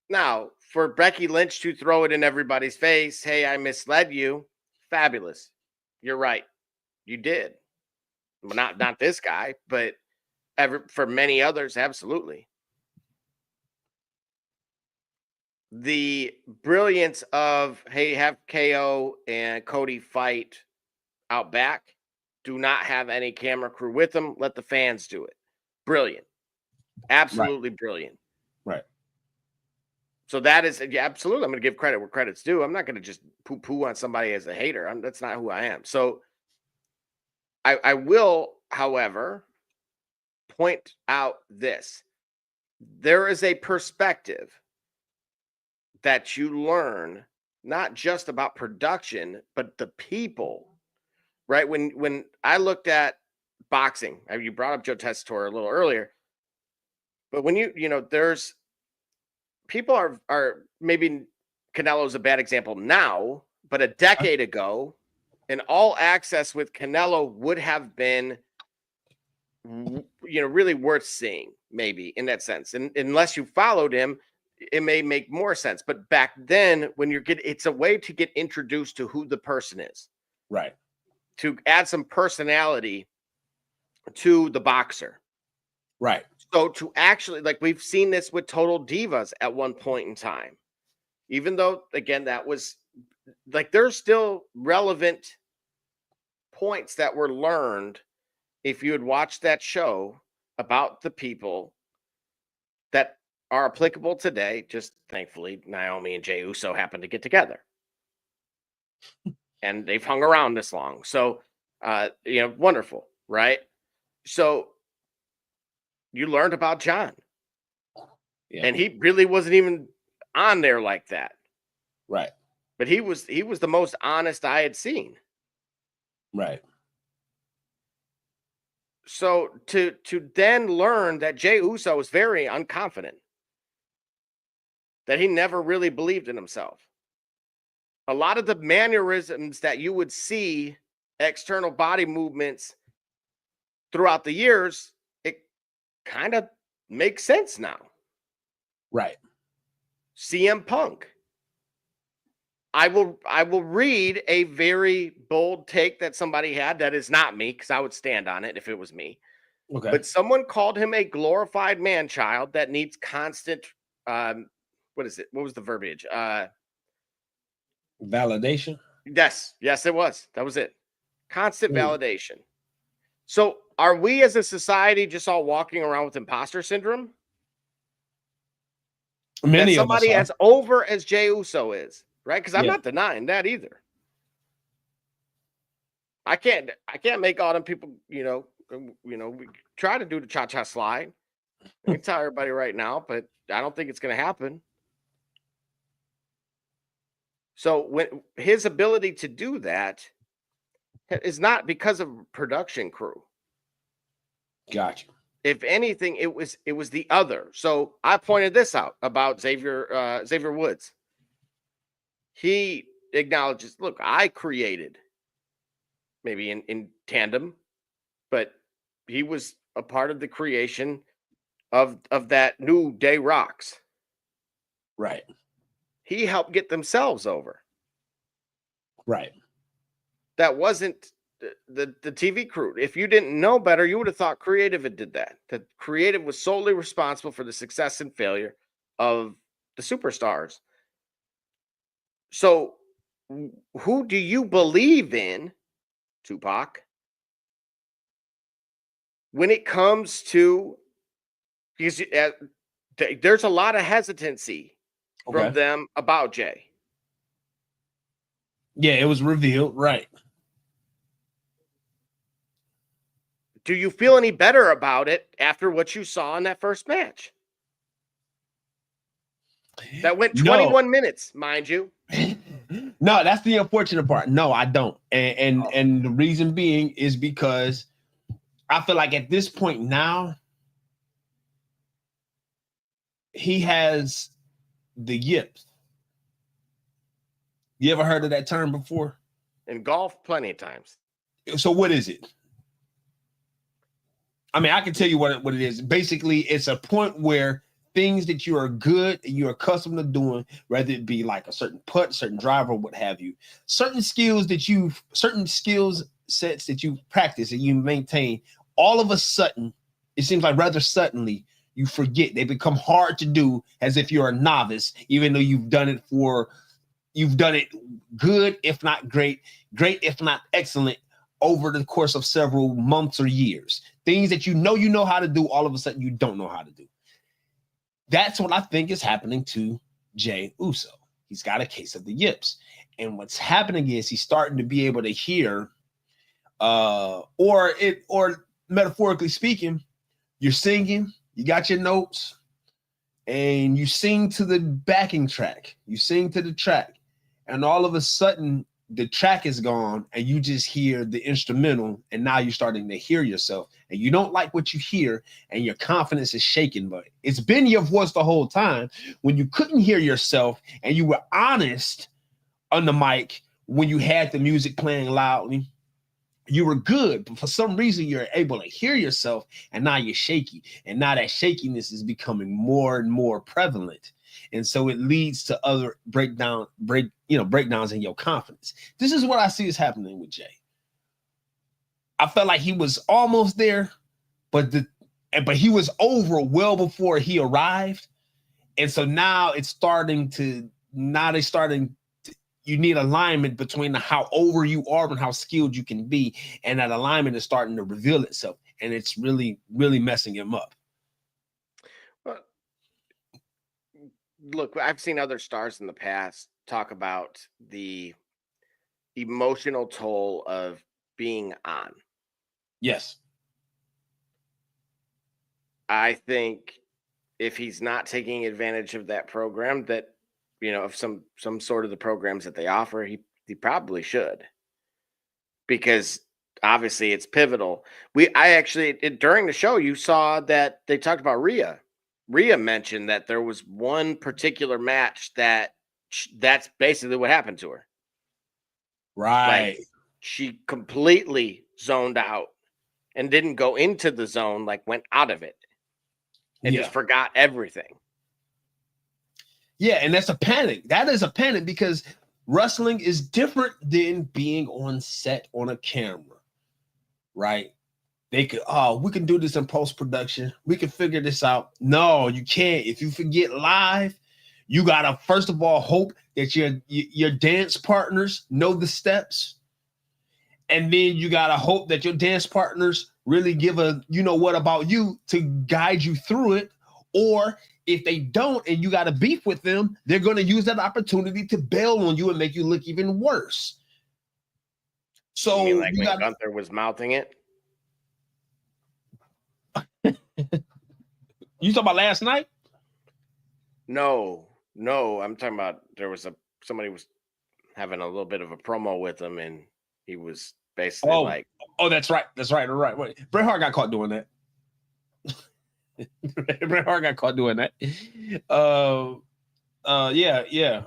Now, for Becky Lynch to throw it in everybody's face, hey, I misled you, fabulous. You're right. You did. Well, not this guy, but for many others, absolutely. The brilliance of, hey, have KO and Cody fight out back. Do not have any camera crew with them. Let the fans do it. Brilliant. Absolutely brilliant. Right. So that is, yeah, absolutely. I'm going to give credit where credit's due. I'm not going to just poo-poo on somebody as a hater. That's not who I am. So I will, however, point out this. There is a perspective that you learn, not just about production, but the people, right? When I looked at boxing, you brought up Joe Tessitore a little earlier, but when there's people are maybe Canelo's a bad example now, but a decade ago, an all access with Canelo would have been, really worth seeing, maybe in that sense. And unless you followed him, it may make more sense. But back then, when it's a way to get introduced to who the person is, right? To add some personality to the boxer, right? So to actually, like we've seen this with Total Divas at one point in time, even though, again, that was like, there's still relevant points that were learned if you had watched that show about the people that are applicable today. Just thankfully, Naomi and Jey Uso happened to get together and they've hung around this long. So, wonderful, right? So you learned about John, and he really wasn't even on there like that. Right. But he was the most honest I had seen. Right. So to then learn that Jey Uso is very unconfident, that he never really believed in himself. A lot of the mannerisms that you would see, external body movements throughout the years, it kind of makes sense now. Right. CM Punk. I will read a very bold take that somebody had that is not me, because I would stand on it if it was me. Okay. But someone called him a glorified man child that needs constant what is it? What was the verbiage? Validation. Yes, it was. That was it. Constant validation. So are we as a society just all walking around with imposter syndrome? Many that of us somebody are. as over as Jey Uso is, right? Because I'm Yeah. not denying that either. I can't make all them people, we try to do the cha-cha slide. I can tell everybody right now, but I don't think it's going to happen. So when his ability to do that is not because of production crew. Gotcha. If anything, it was the other. So I pointed this out about Xavier Woods. He acknowledges, look, I created, maybe in tandem, but he was a part of the creation of that New Day Rocks. Right. He helped get themselves over. Right. That wasn't the TV crew. If you didn't know better, you would have thought Creative had did that. That Creative was solely responsible for the success and failure of the superstars. So who do you believe in, Tupac, when it comes to, because there's a lot of hesitancy from them about Jey. Yeah, it was revealed, right. Do you feel any better about it after what you saw in that first match? That went 21 minutes, mind you. No, that's the unfortunate part. No, I don't. And the reason being is because I feel like at this point now, he has the yips. You ever heard of that term before? In golf, plenty of times. So what is it? I mean, I can tell you what it is. Basically, it's a point where things that you are good and you're accustomed to doing, whether it be like a certain putt, certain driver, what have you, certain skill sets that you practice and you maintain, all of a sudden, it seems like rather suddenly, you forget. They become hard to do as if you're a novice, even though you've done it good, if not great, if not excellent, over the course of several months or years. Things that you know how to do, all of a sudden you don't know how to do. That's what I think is happening to Jey Uso. He's got a case of the yips. And what's happening is he's starting to be able to hear, or metaphorically speaking, you're singing, you got your notes, and you sing to the backing track. You sing to the track, and all of a sudden, the track is gone and you just hear the instrumental, and now you're starting to hear yourself and you don't like what you hear and your confidence is shaken. But it's been your voice the whole time. When you couldn't hear yourself and you were honest on the mic, when you had the music playing loudly, you were good, but for some reason you're able to hear yourself and now you're shaky. And now that shakiness is becoming more and more prevalent. And so it leads to other breakdowns in your confidence. This is what I see is happening with Jey. I felt like he was almost there, but he was over well before he arrived. And so now you need alignment between how over you are and how skilled you can be. And that alignment is starting to reveal itself. And it's really, really messing him up. Look, I've seen other stars in the past talk about the emotional toll of being on. Yes. I think if he's not taking advantage of that program, that, of some sort of the programs that they offer, he probably should. Because obviously it's pivotal. During the show, you saw that they talked about Rhea. Rhea mentioned that there was one particular match that's basically what happened to her. Right. Like, she completely zoned out and didn't go into the zone, like went out of it and just forgot everything. Yeah, and that's a panic. That is a panic because wrestling is different than being on set on a camera, right? We can do this in post-production. We can figure this out. No, you can't. If you forget live, you gotta first of all hope that your dance partners know the steps, and then you gotta hope that your dance partners really give a what about you to guide you through it. Or if they don't and you got a beef with them, they're going to use that opportunity to bail on you and make you look even worse. So you mean like when Gunther was mouthing it? You talking about last night? No, I'm talking about somebody was having a little bit of a promo with him, and he was basically that's right. Bret Hart got caught doing that. Bret Hart got caught doing that. Yeah.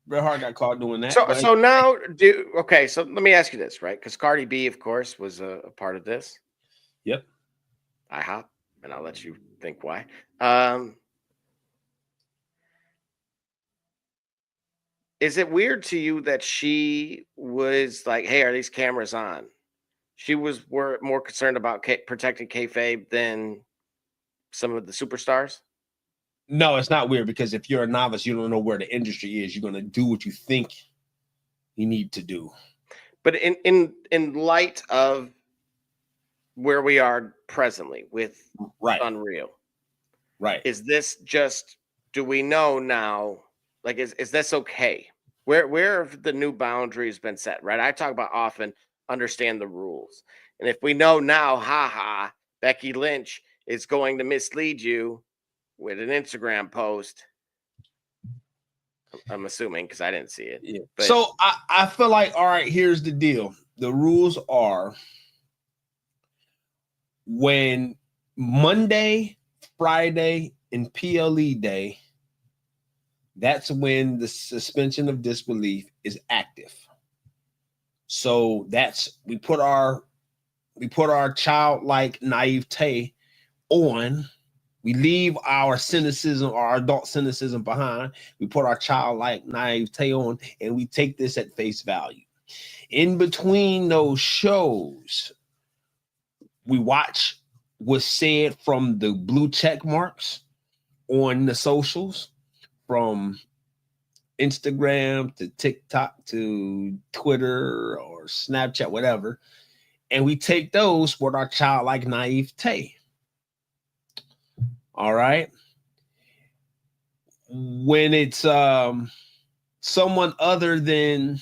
Bret Hart got caught doing that. So now, so let me ask you this, right? Because Cardi B, of course, was a part of this. Yep. IHOP, and I'll let you think why. Is it weird to you that she was like, "Hey, are these cameras on?" She was more concerned about protecting kayfabe than some of the superstars? No, it's not weird because if you're a novice, you don't know where the industry is. You're going to do what you think you need to do. But in light of where we are presently with Unreal, right? Is this just? Do we know now? Like, is this okay? Where have the new boundaries been set? Right. I talk about often understand the rules, and if we know now, Becky Lynch is going to mislead you with an Instagram post. I'm assuming because I didn't see it. Yeah. But so I feel like, all right, here's the deal. The rules are when Monday, Friday, and PLE day, that's when the suspension of disbelief is active. So we put our childlike naivete on. We leave our cynicism, our adult cynicism behind. We put our childlike naivete on, and we take this at face value. In between those shows, we watch what's said from the blue check marks on the socials, from Instagram to TikTok to Twitter or Snapchat, whatever. And we take those with our childlike naivete. All right. When it's someone other than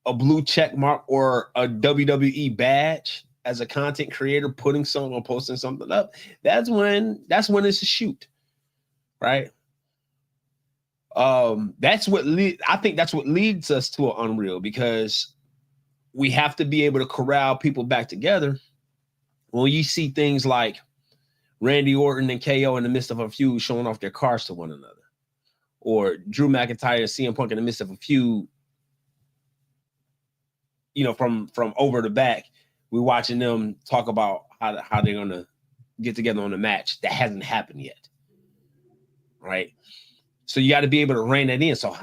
a blue check mark or a WWE badge as a content creator putting something or posting something up, that's when it's a shoot, right? That's what I think that's what leads us to an Unreal, because we have to be able to corral people back together. When you see things like Randy Orton and KO in the midst of a feud showing off their cars to one another, or Drew McIntyre and CM Punk in the midst of a feud, from over the back, we're watching them talk about how they're going to get together on a match that hasn't happened yet, right? So you got to be able to rein that in. So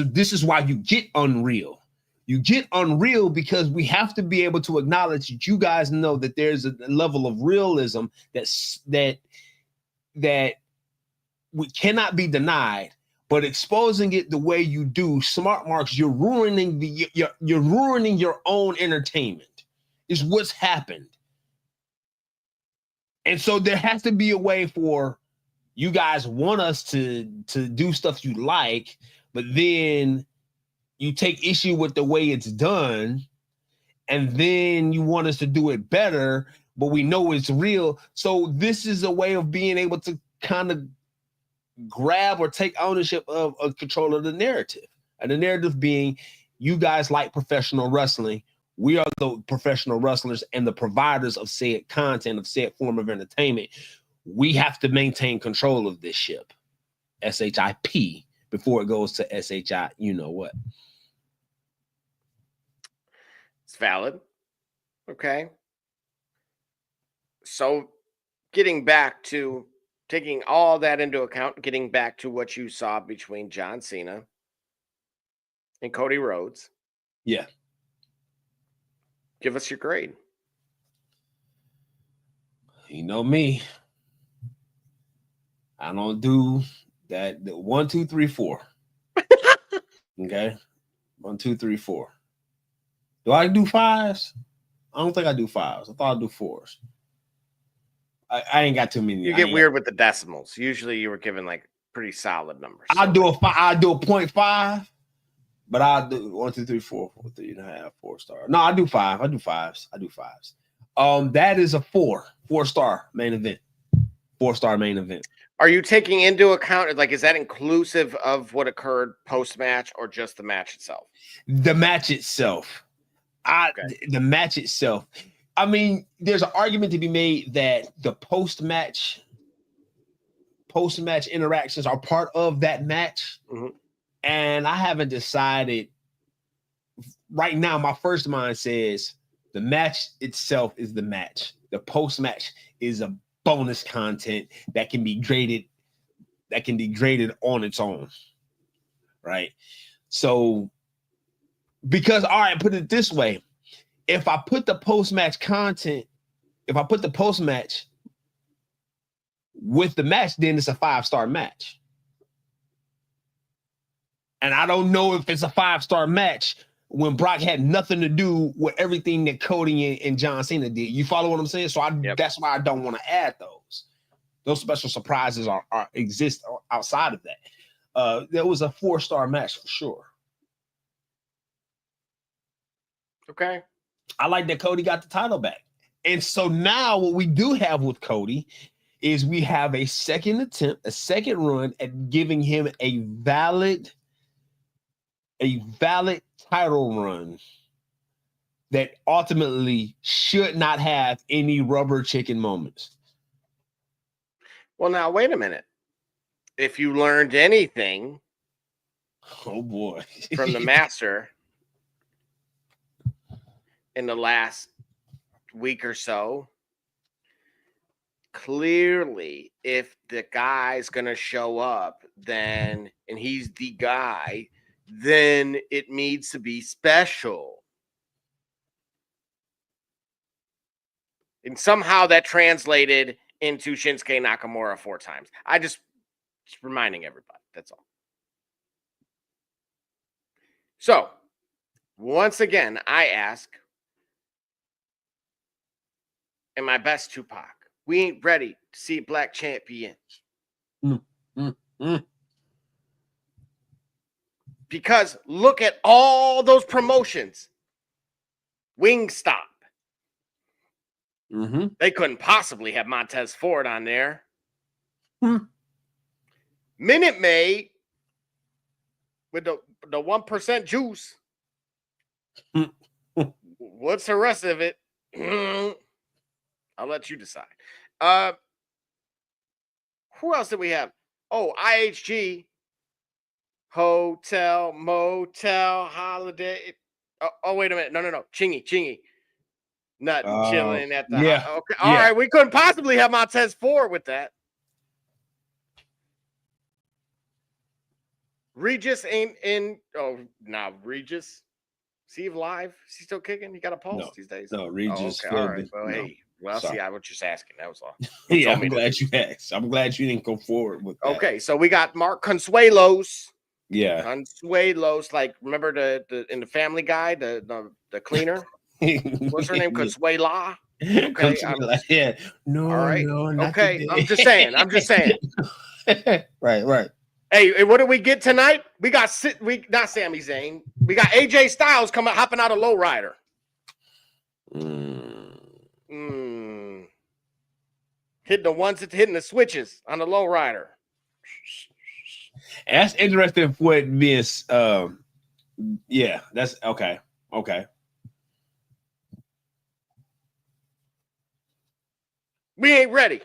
this is why you get Unreal. You get Unreal because we have to be able to acknowledge that you guys know that there's a level of realism that we cannot be denied. But exposing it the way you do, smart marks, you're ruining your own entertainment. Is what's happened. And so there has to be a way for you guys want us to do stuff you like, but then you take issue with the way it's done, and then you want us to do it better, but we know it's real. So this is a way of being able to kind of grab or take ownership of control of the narrative. And the narrative being, you guys like professional wrestling. We are the professional wrestlers and the providers of said content, of said form of entertainment. We have to maintain control of this ship, SHIP, before it goes to SHI, you know what. It's valid. Okay. So getting back to taking all that into account, getting back to what you saw between John Cena and Cody Rhodes. Yeah. Give us your grade. You know me. I don't do that. 1, 2, 3, 4. Okay. 1, 2, 3, 4. Do I do 5s? I don't think I do 5s. I thought I'd do 4s. I ain't got too many. You get weird with the decimals. Usually you were given like pretty solid numbers. I'll do a 0.5, but I'll do 1, 2, 3, 4, 3.5, 4 star. No, I do 5. I do 5s. That is a 4-star main event. 4-star main event. Are you taking into account, like, is that inclusive of what occurred post-match or just the match itself? The match itself. The match itself. I mean, there's an argument to be made that the post-match interactions are part of that match. Mm-hmm. And I haven't decided. Right now, my first mind says the match itself is the match. The post-match is a bonus content that can be graded on its own. Right? So, because, all right, put it this way. If I put the post-match with the match, then it's a 5-star match. And I don't know if it's a 5-star match when Brock had nothing to do with everything that Cody and John Cena did. You follow what I'm saying? So that's why I don't want to add those. Those special surprises exist outside of that. There was a 4-star match for sure. Okay. I like that Cody got the title back. And so now what we do have with Cody is we have a second attempt, a second run at giving him a valid title run that ultimately should not have any rubber chicken moments. Well, now, wait a minute. If you learned anything, oh boy, from the master in the last week or so, clearly, if the guy's going to show up, and he's the guy, then it needs to be special. And somehow that translated into Shinsuke Nakamura 4 times. Just reminding everybody, that's all. So, once again, I ask, in my best Tupac, we ain't ready to see a black champion. Because look at all those promotions. Wingstop. Mm-hmm. They couldn't possibly have Montez Ford on there. Minute Maid with the 1% juice. What's the rest of it? I'll let you decide. Who else did we have? Oh, IHG. Hotel, motel, holiday. Oh, wait a minute. No. Chingy. Nothing chilling at the yeah. Okay. All right. We couldn't possibly have Montez Ford with that. Regis ain't in. Oh, nah, Regis. Is he live? Is he still kicking? He got a pulse these days? No, Regis. Okay. All right. Well, hey. Well, sorry. see, I was just asking. That was all. Yeah, I'm glad you asked. I'm glad you didn't go forward with that. Okay. So we got Mark Consuelos. Yeah. Consuelos, like, remember the in the Family Guy, the cleaner? What's her name? Consuela. Okay. Yeah. No. All right. No, not okay. today. I'm just saying. Right. Hey, what did we get tonight? We got not Sami Zayn. We got AJ Styles hopping out of Lowrider. Hitting the ones that's hitting the switches on the Lowrider. That's interesting for it being yeah, that's okay. We ain't ready.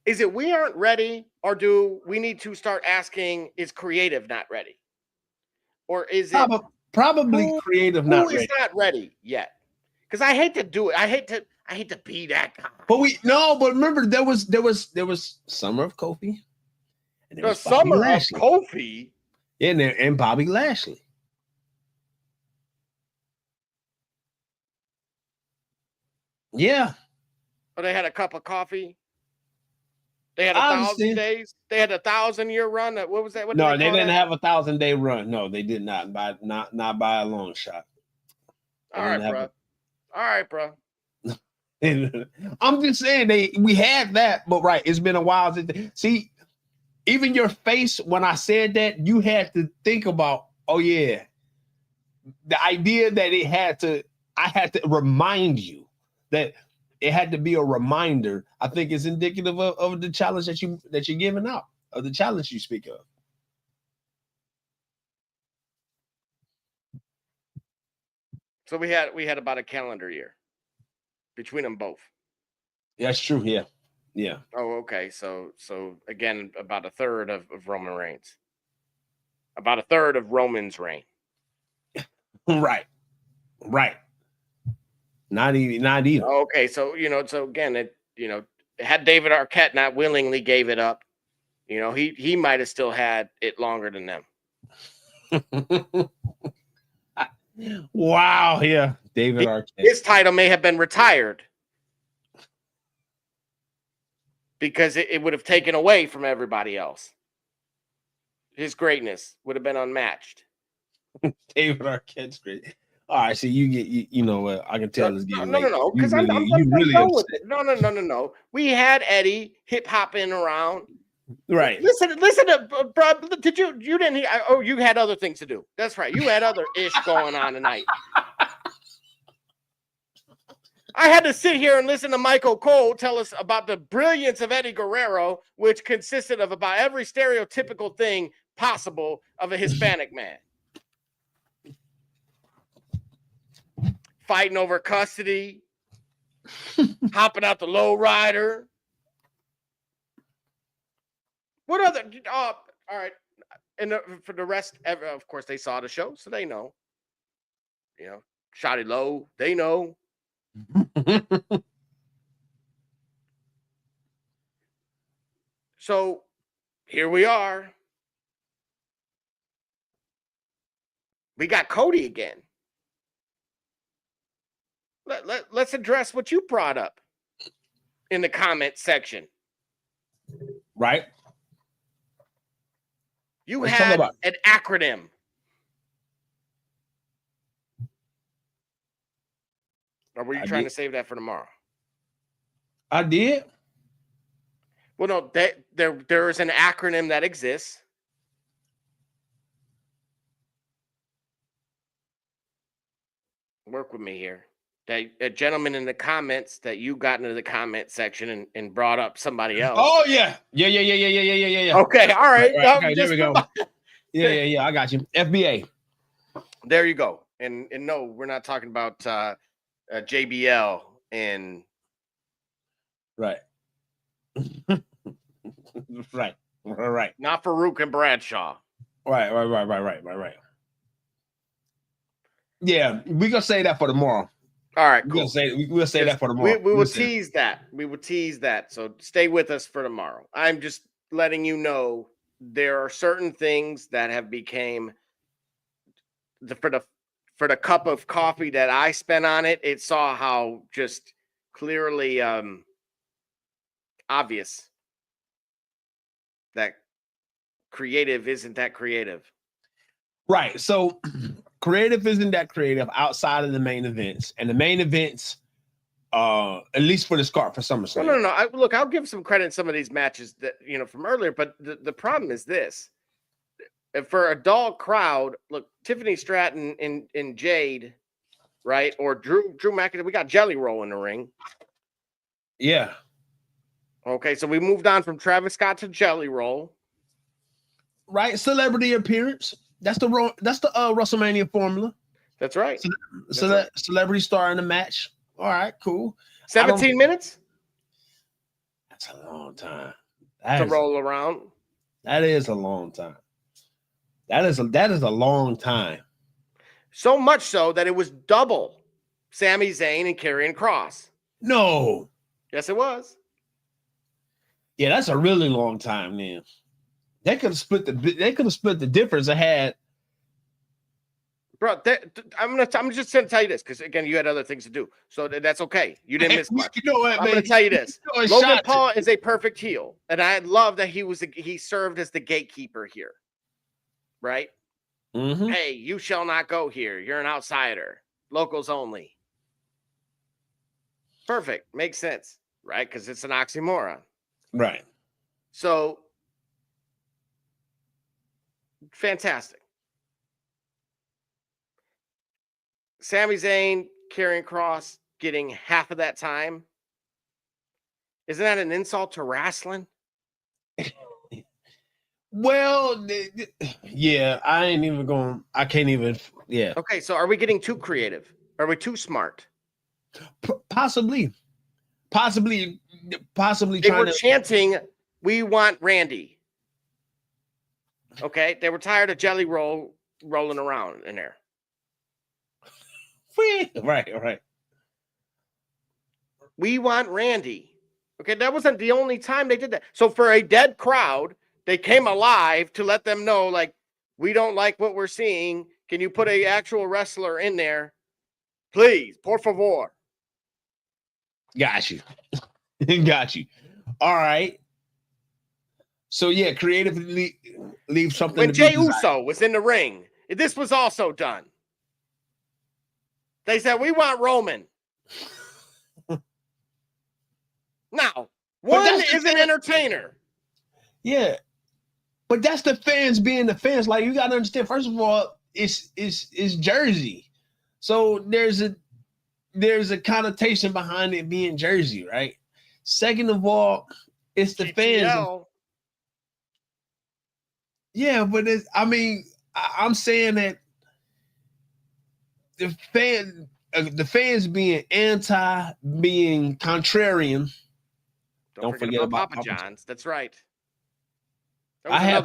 Is it we aren't ready, or do we need to start asking, is creative not ready? Or is it probably creative not ready? Who is not ready yet? Because I hate to do it. I hate to be that guy. But remember there was Summer of Kofi. And there was Summer of Lashley. Kofi. And Bobby Lashley. Yeah. Oh, they had a cup of coffee. They had 1,000 days. They had a 1,000-year run. What was that? What no, they didn't have a 1,000-day run. No, they did not. Not by a long shot. All right, bro. I'm just saying we had that, but right, it's been a while. See, even your face when I said that, you had to think about, oh yeah, the idea that I had to remind you that it had to be a reminder. I think is indicative of the challenge that you're giving out, of the challenge you speak of. So we had about a calendar year between them both. That's true. Yeah. Oh, okay. So again, about a third of Roman Reigns. About a third of Roman's reign. Right. Not even. Okay, so again, had David Arquette not willingly gave it up, he might have still had it longer than them. Wow, yeah, David Arquette. His title may have been retired because it would have taken away from everybody else. His greatness would have been unmatched. David Arquette's great. All right, so you know what? I can tell it's getting late. No, because I'm really upset. No. We had Eddie hip hopping around. Right. Listen to bro. Did you didn't hear? Oh, you had other things to do. That's right. You had other ish going on tonight. I had to sit here and listen to Michael Cole tell us about the brilliance of Eddie Guerrero, which consisted of about every stereotypical thing possible of a Hispanic man. Fighting over custody, hopping out the low rider. What other? All right. And for the rest, of course, they saw the show, so they know. Shotty Low, they know. So here we are. We got Cody again. Let's address what you brought up in the comment section. Right. You had an acronym. Or were you trying to save that for tomorrow? I did. Well, no, there is an acronym that exists. Work with me here. That a gentleman in the comments that you got into the comment section and brought up somebody else. Oh yeah. Okay, all right. Okay, there we go. Yeah. I got you. FBA. There you go. And no, we're not talking about JBL and right. right. Not Farouk and Bradshaw. Right. Yeah, we're gonna say that for tomorrow. All right, cool. We'll say that for tomorrow. We will tease that. We will tease that. So stay with us for tomorrow. I'm just letting you know there are certain things that have became for the cup of coffee that I spent on it. It saw how just clearly obvious that creative isn't that creative. Right. So creative isn't that creative outside of the main events. And the main events, at least for the SummerSlam. No. Look, I'll give some credit in some of these matches that from earlier, but the problem is this. For a dull crowd, look, Tiffany Stratton and Jade, right? Or Drew McIntyre. We got Jelly Roll in the ring. Yeah. Okay, so we moved on from Travis Scott to Jelly Roll. Right, celebrity appearance. That's the WrestleMania formula. That's right. Celebrity star in the match. All right, cool. 17 minutes? That's a long time. To roll around. That is a long time. That is a long time. So much so that it was double Sami Zayn and Karrion Kross. No. Yes, it was. Yeah, that's a really long time, man. They could have split the difference I had. Bro, I'm just going to tell you this because again, you had other things to do, so that's okay. You didn't miss much. You know what, I'm going to tell you this: Logan Paul is a perfect heel, and I love that he served as the gatekeeper here. Right? Mm-hmm. Hey, you shall not go here. You're an outsider. Locals only. Perfect. Makes sense, right? Because it's an oxymoron. Right. So, fantastic. Sami Zayn, Karrion Kross getting half of that time. Isn't that an insult to wrestling? Well, yeah, I can't even, yeah. Okay, so are we getting too creative? Are we too smart? Possibly They trying were to chanting, "We want Randy." Okay, they were tired of Jelly Roll rolling around in there. Right. We want Randy. Okay, that wasn't the only time they did that. So for a dead crowd, they came alive to let them know, like, we don't like what we're seeing. Can you put an actual wrestler in there? Please, por favor. Got you. Got you. All right. So yeah, creatively leave something. When to Jey be desired. Uso was in the ring, this was also done. They said, we want Roman. Now, one is an entertainer. Yeah. But that's the fans being the fans. Like, you gotta understand, first of all, it's Jersey. So there's a connotation behind it being Jersey, right? Second of all, it's the fans. Yeah, but I'm saying that the fans being being contrarian. Don't forget about Papa John's. That's right. I had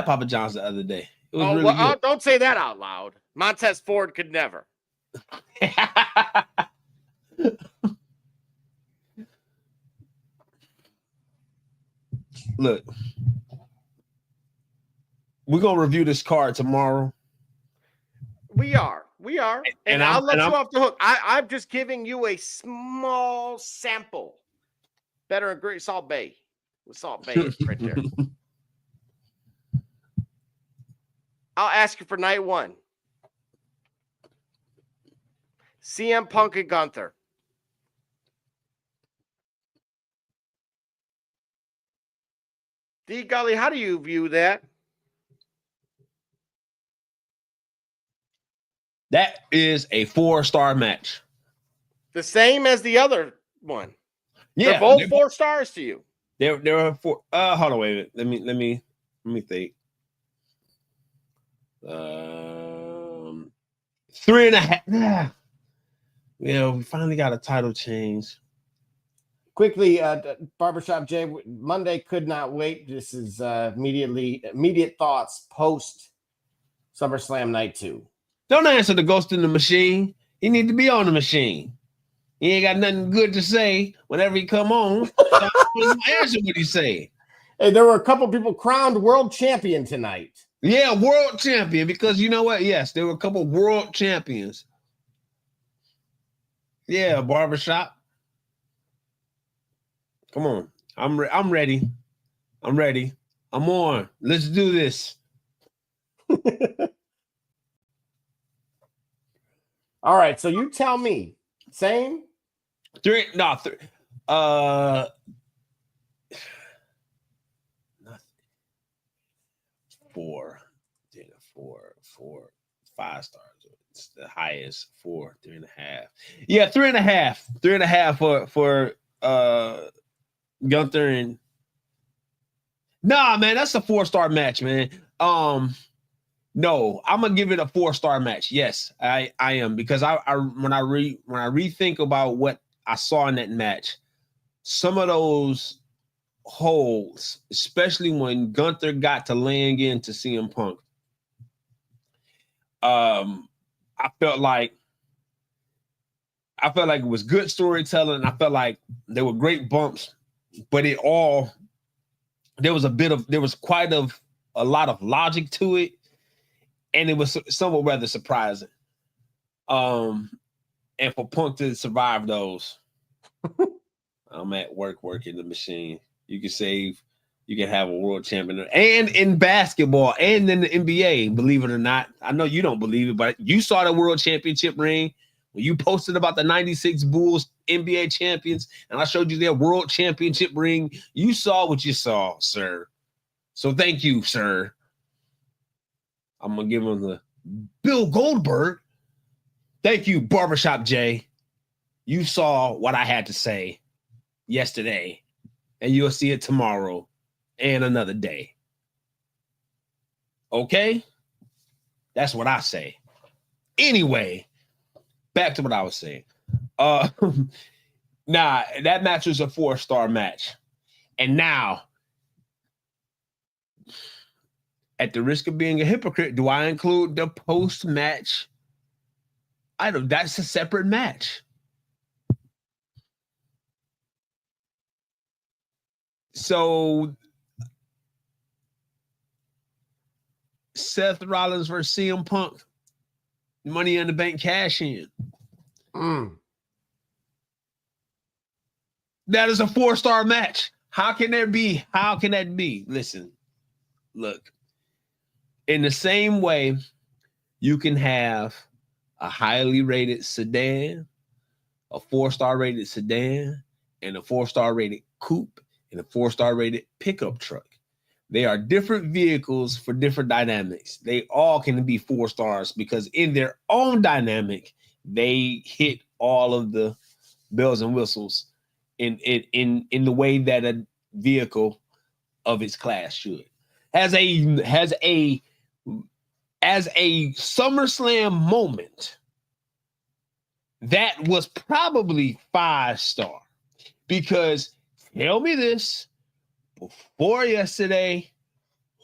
Papa John's the other day. It was really good. Don't say that out loud. Montez Ford could never. Look, we're gonna review this card tomorrow. We are. And I'll let you off the hook. I'm just giving you a small sample. Better agree, Salt Bay. With Salt Bay right there. I'll ask you for night one. CM Punk and Gunther. D Gully, how do you view that? That is a 4-star match. The same as the other one. Yeah, they're both 4 stars to you. There are 4. Hold on, wait a minute. Let me think. 3.5. Yeah, we finally got a title change. Quickly, Barbershop Jay, Monday could not wait. This is immediate thoughts post SummerSlam Night 2. Don't answer the ghost in the machine. He need to be on the machine. He ain't got nothing good to say whenever he come on. Answer what he say. Hey, there were a couple people crowned world champion tonight. Yeah, world champion, because you know what? Yes, there were a couple world champions. Yeah, Barbershop. Come on. I'm ready. I'm ready. I'm on. Let's do this. All right, so you tell me. Same? 3. Nothing. 4. 4. 5 stars. It's the highest. 4. 3.5. Yeah, 3.5. 3.5 for Gunther and. Nah, man, that's a 4-star match, man. No, I'm gonna give it a 4-star match. Yes, I am, because when I rethink about what I saw in that match, some of those holds, especially when Gunther got to laying into CM Punk. I felt like it was good storytelling. I felt like there were great bumps, but there was quite a lot of logic to it, and it was somewhat rather surprising. And for Punk to survive those, I'm at work working the machine. You can have a world champion, and in basketball and in the NBA, believe it or not. I know you don't believe it, but you saw the world championship ring when you posted about the 96 Bulls NBA champions, and I showed you their world championship ring. You saw what you saw, sir. So thank you, sir. I'm going to give him the Bill Goldberg. Thank you, Barbershop Jay. You saw what I had to say yesterday, and you'll see it tomorrow and another day. Okay? That's what I say. Anyway, back to what I was saying. That match was a 4-star match. And now, at the risk of being a hypocrite, do I include the post-match? That's a separate match. So, Seth Rollins versus CM Punk, Money in the Bank cash in. That is a 4-star match. How can that be? Listen, look. In the same way, you can have a highly rated sedan, a 4-star rated sedan, and a 4-star rated coupe, and a 4-star rated pickup truck. They are different vehicles for different dynamics. They all can be 4 stars because in their own dynamic, they hit all of the bells and whistles in the way that a vehicle of its class should. As a SummerSlam moment, that was probably 5-star, because tell me this, before yesterday,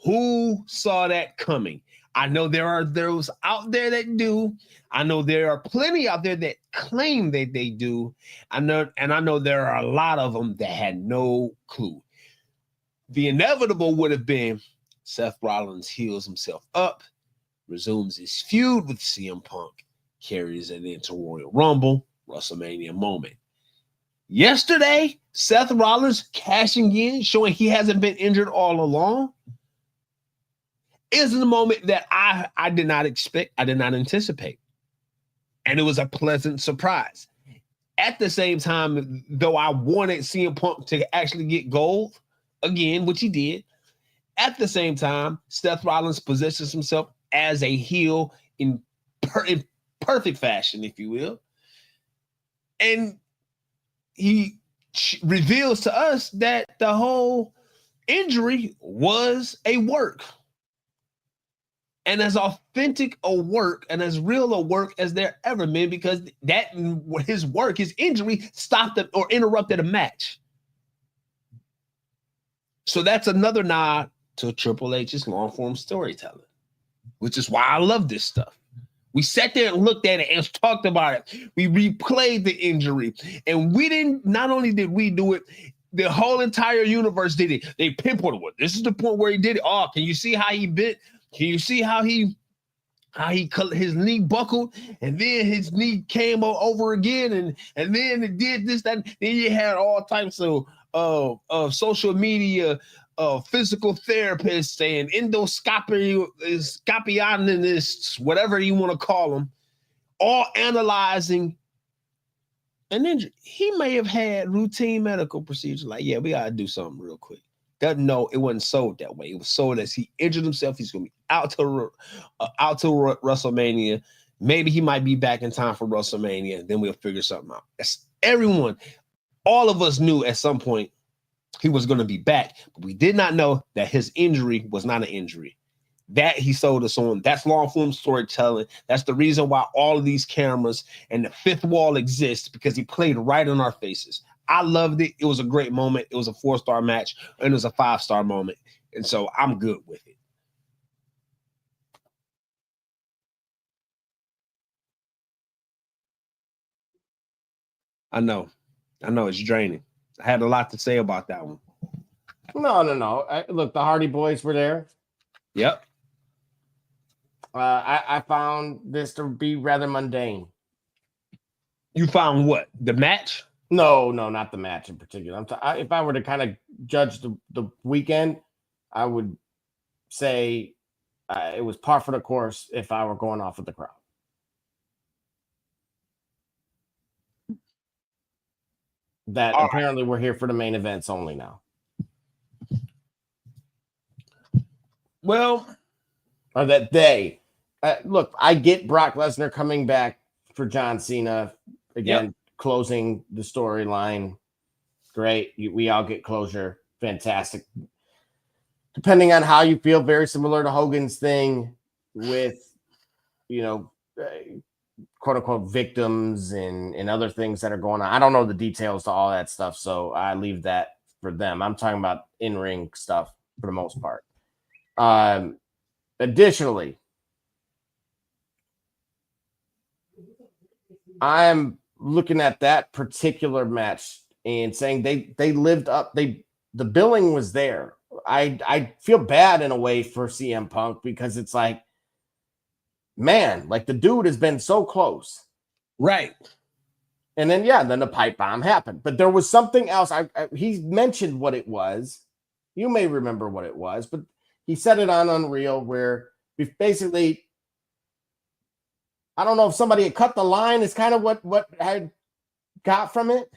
who saw that coming? I know there are those out there that do. I know there are plenty out there that claim that they do. I know there are a lot of them that had no clue. The inevitable would have been Seth Rollins heals himself up, resumes his feud with CM Punk, carries it into Royal Rumble, WrestleMania moment. Yesterday, Seth Rollins cashing in, showing he hasn't been injured all along, is the moment that I did not expect, I did not anticipate. And it was a pleasant surprise. At the same time, though I wanted CM Punk to actually get gold again, which he did, at the same time, Seth Rollins positions himself as a heel in perfect fashion, if you will. And he reveals to us that the whole injury was a work. And as authentic a work and as real a work as there ever been, because that his injury stopped or interrupted a match. So that's another nod to Triple H's long form storytelling, which is why I love this stuff. We sat there and looked at it and talked about it. We replayed the injury, and not only did we do it, the whole entire universe did it. They pinpointed what this is the point where he did it. Oh, can you see how he bit? Can you see how his knee buckled, and then his knee came over again, and then it did this, that. Then you had all types of social media, physical therapists and endoscopionists, whatever you want to call them, all analyzing an injury. He may have had routine medical procedures like, yeah, we got to do something real quick. Doesn't know it wasn't sold that way. It was sold as he injured himself. He's going to be out to WrestleMania. Maybe he might be back in time for WrestleMania, and then we'll figure something out. All of us knew at some point he was going to be back, but we did not know that his injury was not an injury. That he sold us on. That's long form storytelling. That's the reason why all of these cameras and the fifth wall exists, because he played right in our faces. I loved it. It was a great moment. It was a 4-star match, and it was a 5-star moment. And so I'm good with it. I know it's draining. I had a lot to say about that one. No. Look, the Hardy Boys were there. Yep. I found this to be rather mundane. You found what? The match? No, not the match in particular. If I were to kind of judge the weekend, I would say it was par for the course if I were going off of the crowd. That apparently we're here for the main events only now. Well, or that they look. I get Brock Lesnar coming back for John Cena again, closing the storyline. Great, we all get closure. Fantastic. Depending on how you feel, very similar to Hogan's thing with, quote unquote victims and other things that are going on. I don't know the details to all that stuff, so I leave that for them. I'm talking about in-ring stuff for the most part. Additionally, I'm looking at that particular match and saying they lived up. The billing was there. I feel bad in a way for CM Punk because it's like, man, like the dude has been so close. Right. And then, then the pipe bomb happened. But there was something else. He mentioned what it was. You may remember what it was, but he said it on Unreal where basically, I don't know if somebody had cut the line is kind of what I got from it.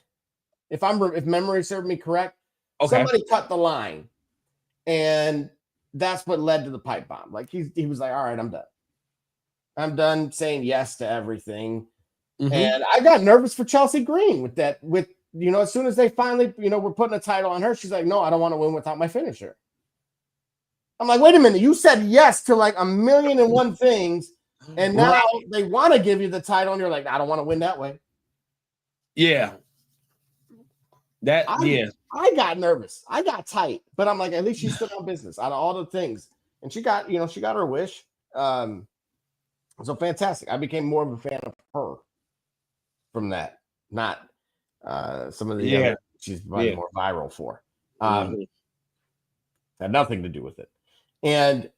If memory served me correct. Okay. Somebody cut the line. And that's what led to the pipe bomb. Like he was like, all right, I'm done. I'm done saying yes to everything. Mm-hmm. And I got nervous for Chelsea Green with that, as soon as they finally, were putting a title on her, she's like, no, I don't want to win without my finisher. I'm like, wait a minute. You said yes to like 1,000,001 things. And now they want to give you the title. And you're like, I don't want to win that way. Yeah. I got nervous. I got tight, but I'm like, at least she stood on business out of all the things. And she got her wish. So fantastic. I became more of a fan of her from that, not some of the other she's more viral for. Had nothing to do with it. And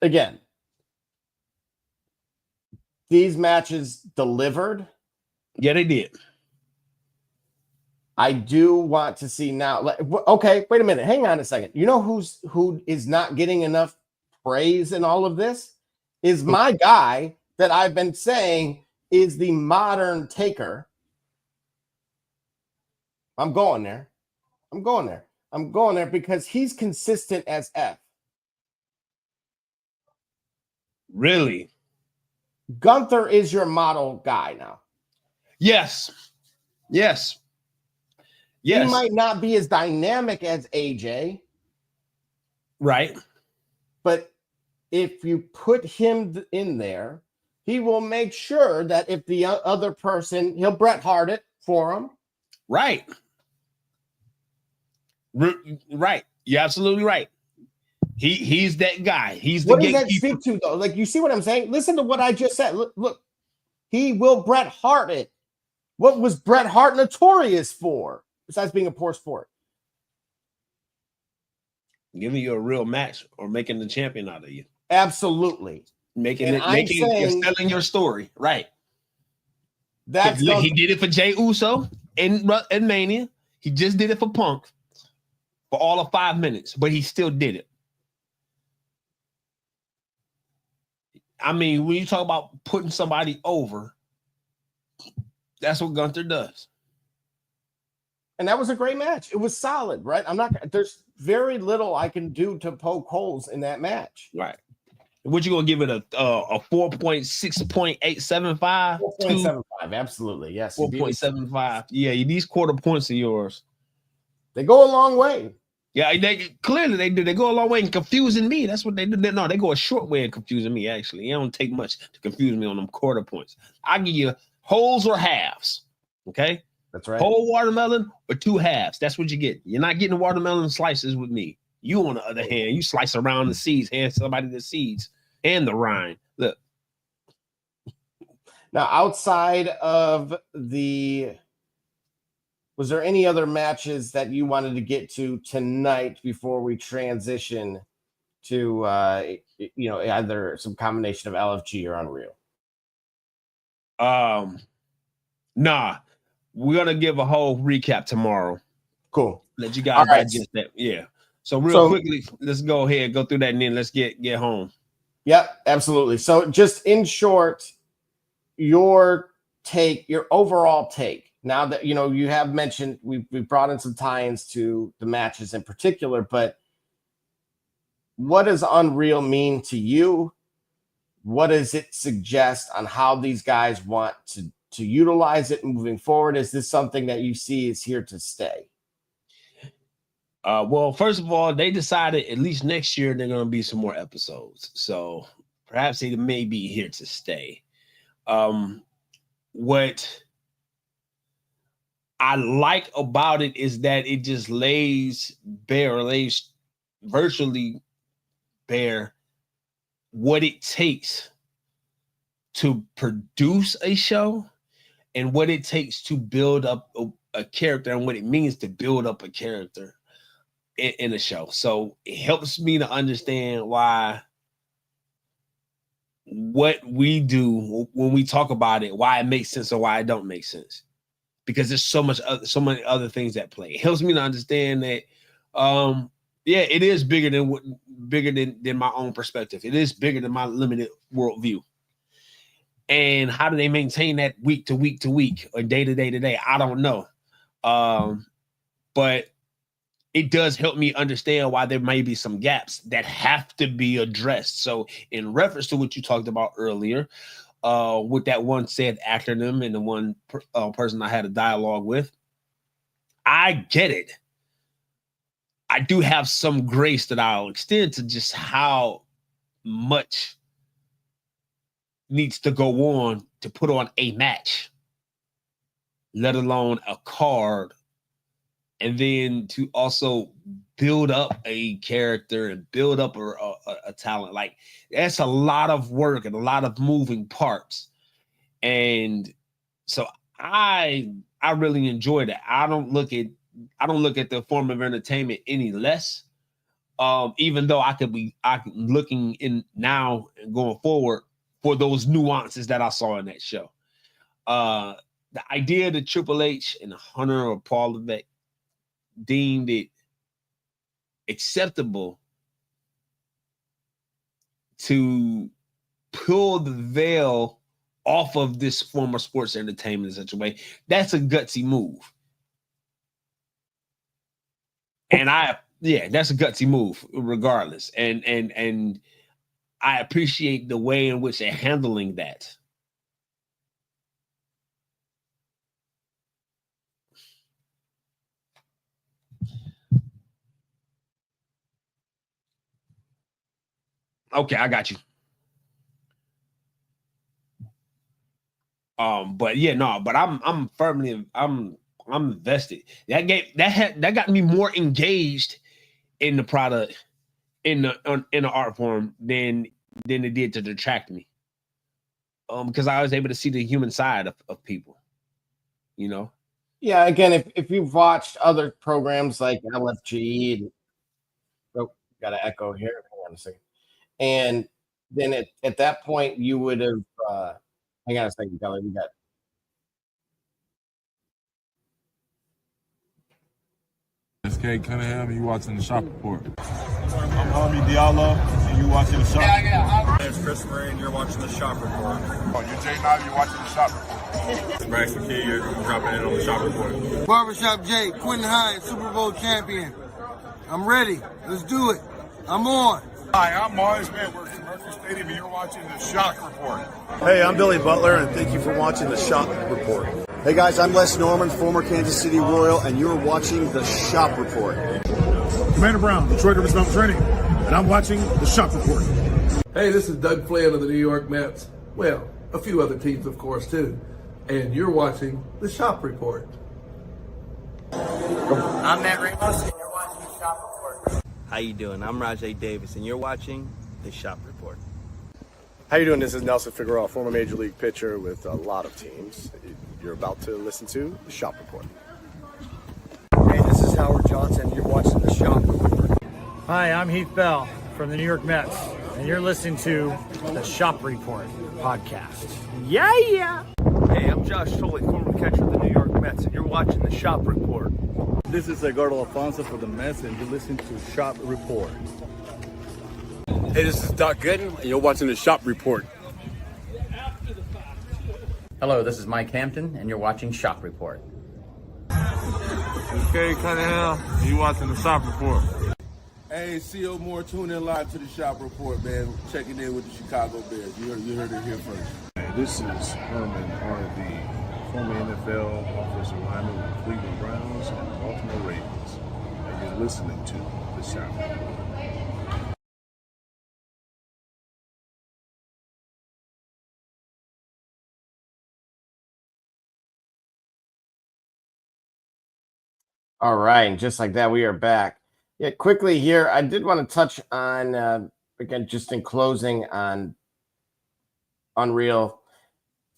again, these matches delivered. Yeah, they did. I do want to see now. Okay, wait a minute. Hang on a second. You know who is not getting enough praise in all of this? Is my guy that I've been saying is the modern Taker. I'm going there because he's consistent as F. Really? Gunther is your model guy now. Yes. He might not be as dynamic as AJ. Right. But if you put him in there, he will make sure that if the other person, he'll Bret Hart it for him. Right. Right. You're absolutely right. He's that guy. He's the gatekeeper. What does that speak to, though? Like, you see what I'm saying? Listen to what I just said. Look. He will Bret Hart it. What was Bret Hart notorious for, besides being a poor sport? Giving you a real match or making the champion out of you. Absolutely. You're selling your story. Right. He did it for Jey Uso in Mania. He just did it for Punk for all of 5 minutes, but he still did it. I mean, when you talk about putting somebody over, that's what Gunther does. And that was a great match. It was solid, right? There's very little I can do to poke holes in that match. Right. What you gonna give it a 4.6.875? 4.75, absolutely. Yes. 4.75. Yeah, these quarter points of yours. They go a long way. Yeah, clearly they do. They go a long way in confusing me. That's what they do. No, they go a short way in confusing me, actually. It don't take much to confuse me on them quarter points. I give you wholes or halves. Okay? That's right. Whole watermelon or 2 halves. That's what you get. You're not getting watermelon slices with me. You, on the other hand, you slice around the seeds, hand somebody the seeds and the rind. Look. Now, outside of was there any other matches that you wanted to get to tonight before we transition to, either some combination of LFG or Unreal? Nah, we're going to give a whole recap tomorrow. Cool. Let you guys digest that. Yeah. So quickly, let's go ahead, go through that, and then let's get home. Yep, absolutely. So just in short, your overall take, now that, you have mentioned, we brought in some tie-ins to the matches in particular, but what does Unreal mean to you? What does it suggest on how these guys want to utilize it moving forward? Is this something that you see is here to stay? Well, first of all, they decided at least next year they're going to be some more episodes. So perhaps they may be here to stay. What I like about it is that it just lays virtually bare what it takes to produce a show and what it takes to build up a character and what it means to build up a character in a show. So it helps me to understand why what we do when we talk about it, why it makes sense or why it don't make sense, because there's so many other things at play. It helps me to understand that it is bigger than my own perspective. It is bigger than my limited worldview. And how do they maintain that week to week to week or day to day to day? I don't know. But it does help me understand why there may be some gaps that have to be addressed. So in reference to what you talked about earlier, with that one said acronym and the one person I had a dialogue with, I get it. I do have some grace that I'll extend to just how much needs to go on to put on a match, let alone a card, and then to also build up a character and build up a talent. Like, that's a lot of work and a lot of moving parts. And so I really enjoy that. I don't look at the form of entertainment any less. Even though I can looking in now and going forward for those nuances that I saw in that show. The idea that Triple H and Hunter or Paul Levesque deemed it acceptable to pull the veil off of this form of sports entertainment in such a way, that's a gutsy move. And that's a gutsy move regardless. And I appreciate the way in which they're handling that. Okay, I got you. But I'm firmly invested. That got me more engaged in the product, in the art form than it did to detract me. Because I was able to see the human side of people, Yeah, again, if you've watched other programs like LFG, got an echo here. Hang on a second. And then at that point, you would have, hang on a second, Kelly, we got. SK Cunningham, and you watching the Shop Report. I'm Harmy Diallo, and you watching the Shop Report. My name's Chris Murray, and you're watching the Shop Report. Oh, you're Jay Knight, you're watching the Shop Report. Max McKee, you're dropping in on the Shop Report. Barbershop Jay, Quentin Hines, Super Bowl champion. I'm ready. Let's do it. I'm on. Hi, I'm Mars Edwards from Mercury Stadium, and you're watching the Shock Report. Hey, I'm Billy Butler, and thank you for watching the Shock Report. Hey guys, I'm Les Norman, former Kansas City Royal, and you're watching the Shop Report. Commander Brown, Detroit Rivers Mountain Training, and I'm watching the Shop Report. Hey, this is Doug Flynn of the New York Mets. Well, a few other teams, of course, too. And you're watching the Shop Report. I'm Matt Ramos, and you're watching the Shop Report. How you doing? I'm Rajay Davis, and you're watching the Shop Report. How you doing? This is Nelson Figueroa, former Major League pitcher with a lot of teams. You're about to listen to the Shop Report. Hey, this is Howard Johnson. You're watching the Shop Report. Hi, I'm Heath Bell from the New York Mets, and you're listening to the Shop Report podcast. Yeah! Hey, I'm Josh Tolley, former catcher of the New York Mets, and you're watching the Shop Report. This is Edgardo Alfonso for the Mets, and you're listening to Shop Report. Hey, this is Doc Gooden, and you're watching the Shop Report. Hello, this is Mike Hampton, and you're watching Shop Report. This is Kerry Cunningham, and you watching the Shop Report. Hey, C.O. Moore, tune in live to the Shop Report, man. Checking in with the Chicago Bears. You heard it here first. Hey, this is Herman Harvey, former NFL offensive lineman with the Cleveland Browns and the Baltimore Ravens. And you're listening to the Shop Report. All right, and just like that, we are back. Yeah, quickly here, I did want to touch on, again, just in closing on Unreal.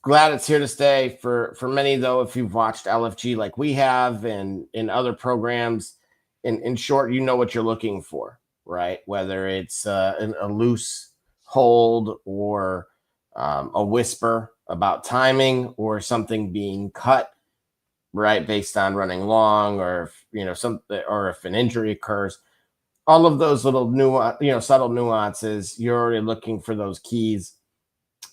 Glad it's here to stay. For many, though, if you've watched LFG like we have and in other programs, in short, you know what you're looking for, right? Whether it's a loose hold or a whisper about timing or something being cut, right, based on running long, or if an injury occurs, all of those little subtle nuances, you're already looking for those keys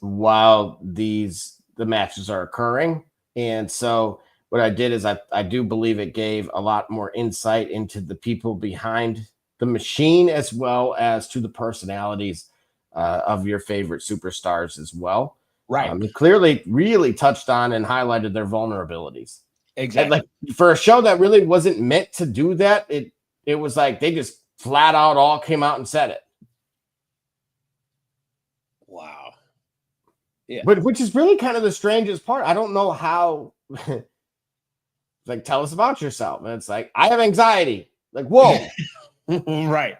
while the matches are occurring. And so what I did is I do believe it gave a lot more insight into the people behind the machine, as well as to the personalities of your favorite superstars as well. Right. It clearly really touched on and highlighted their vulnerabilities. Exactly. And like for a show that really wasn't meant to do that, it was like they just flat out all came out and said it. Wow. Yeah. But which is really kind of the strangest part. I don't know how. Like, tell us about yourself. And it's like, I have anxiety. Like, whoa. Right.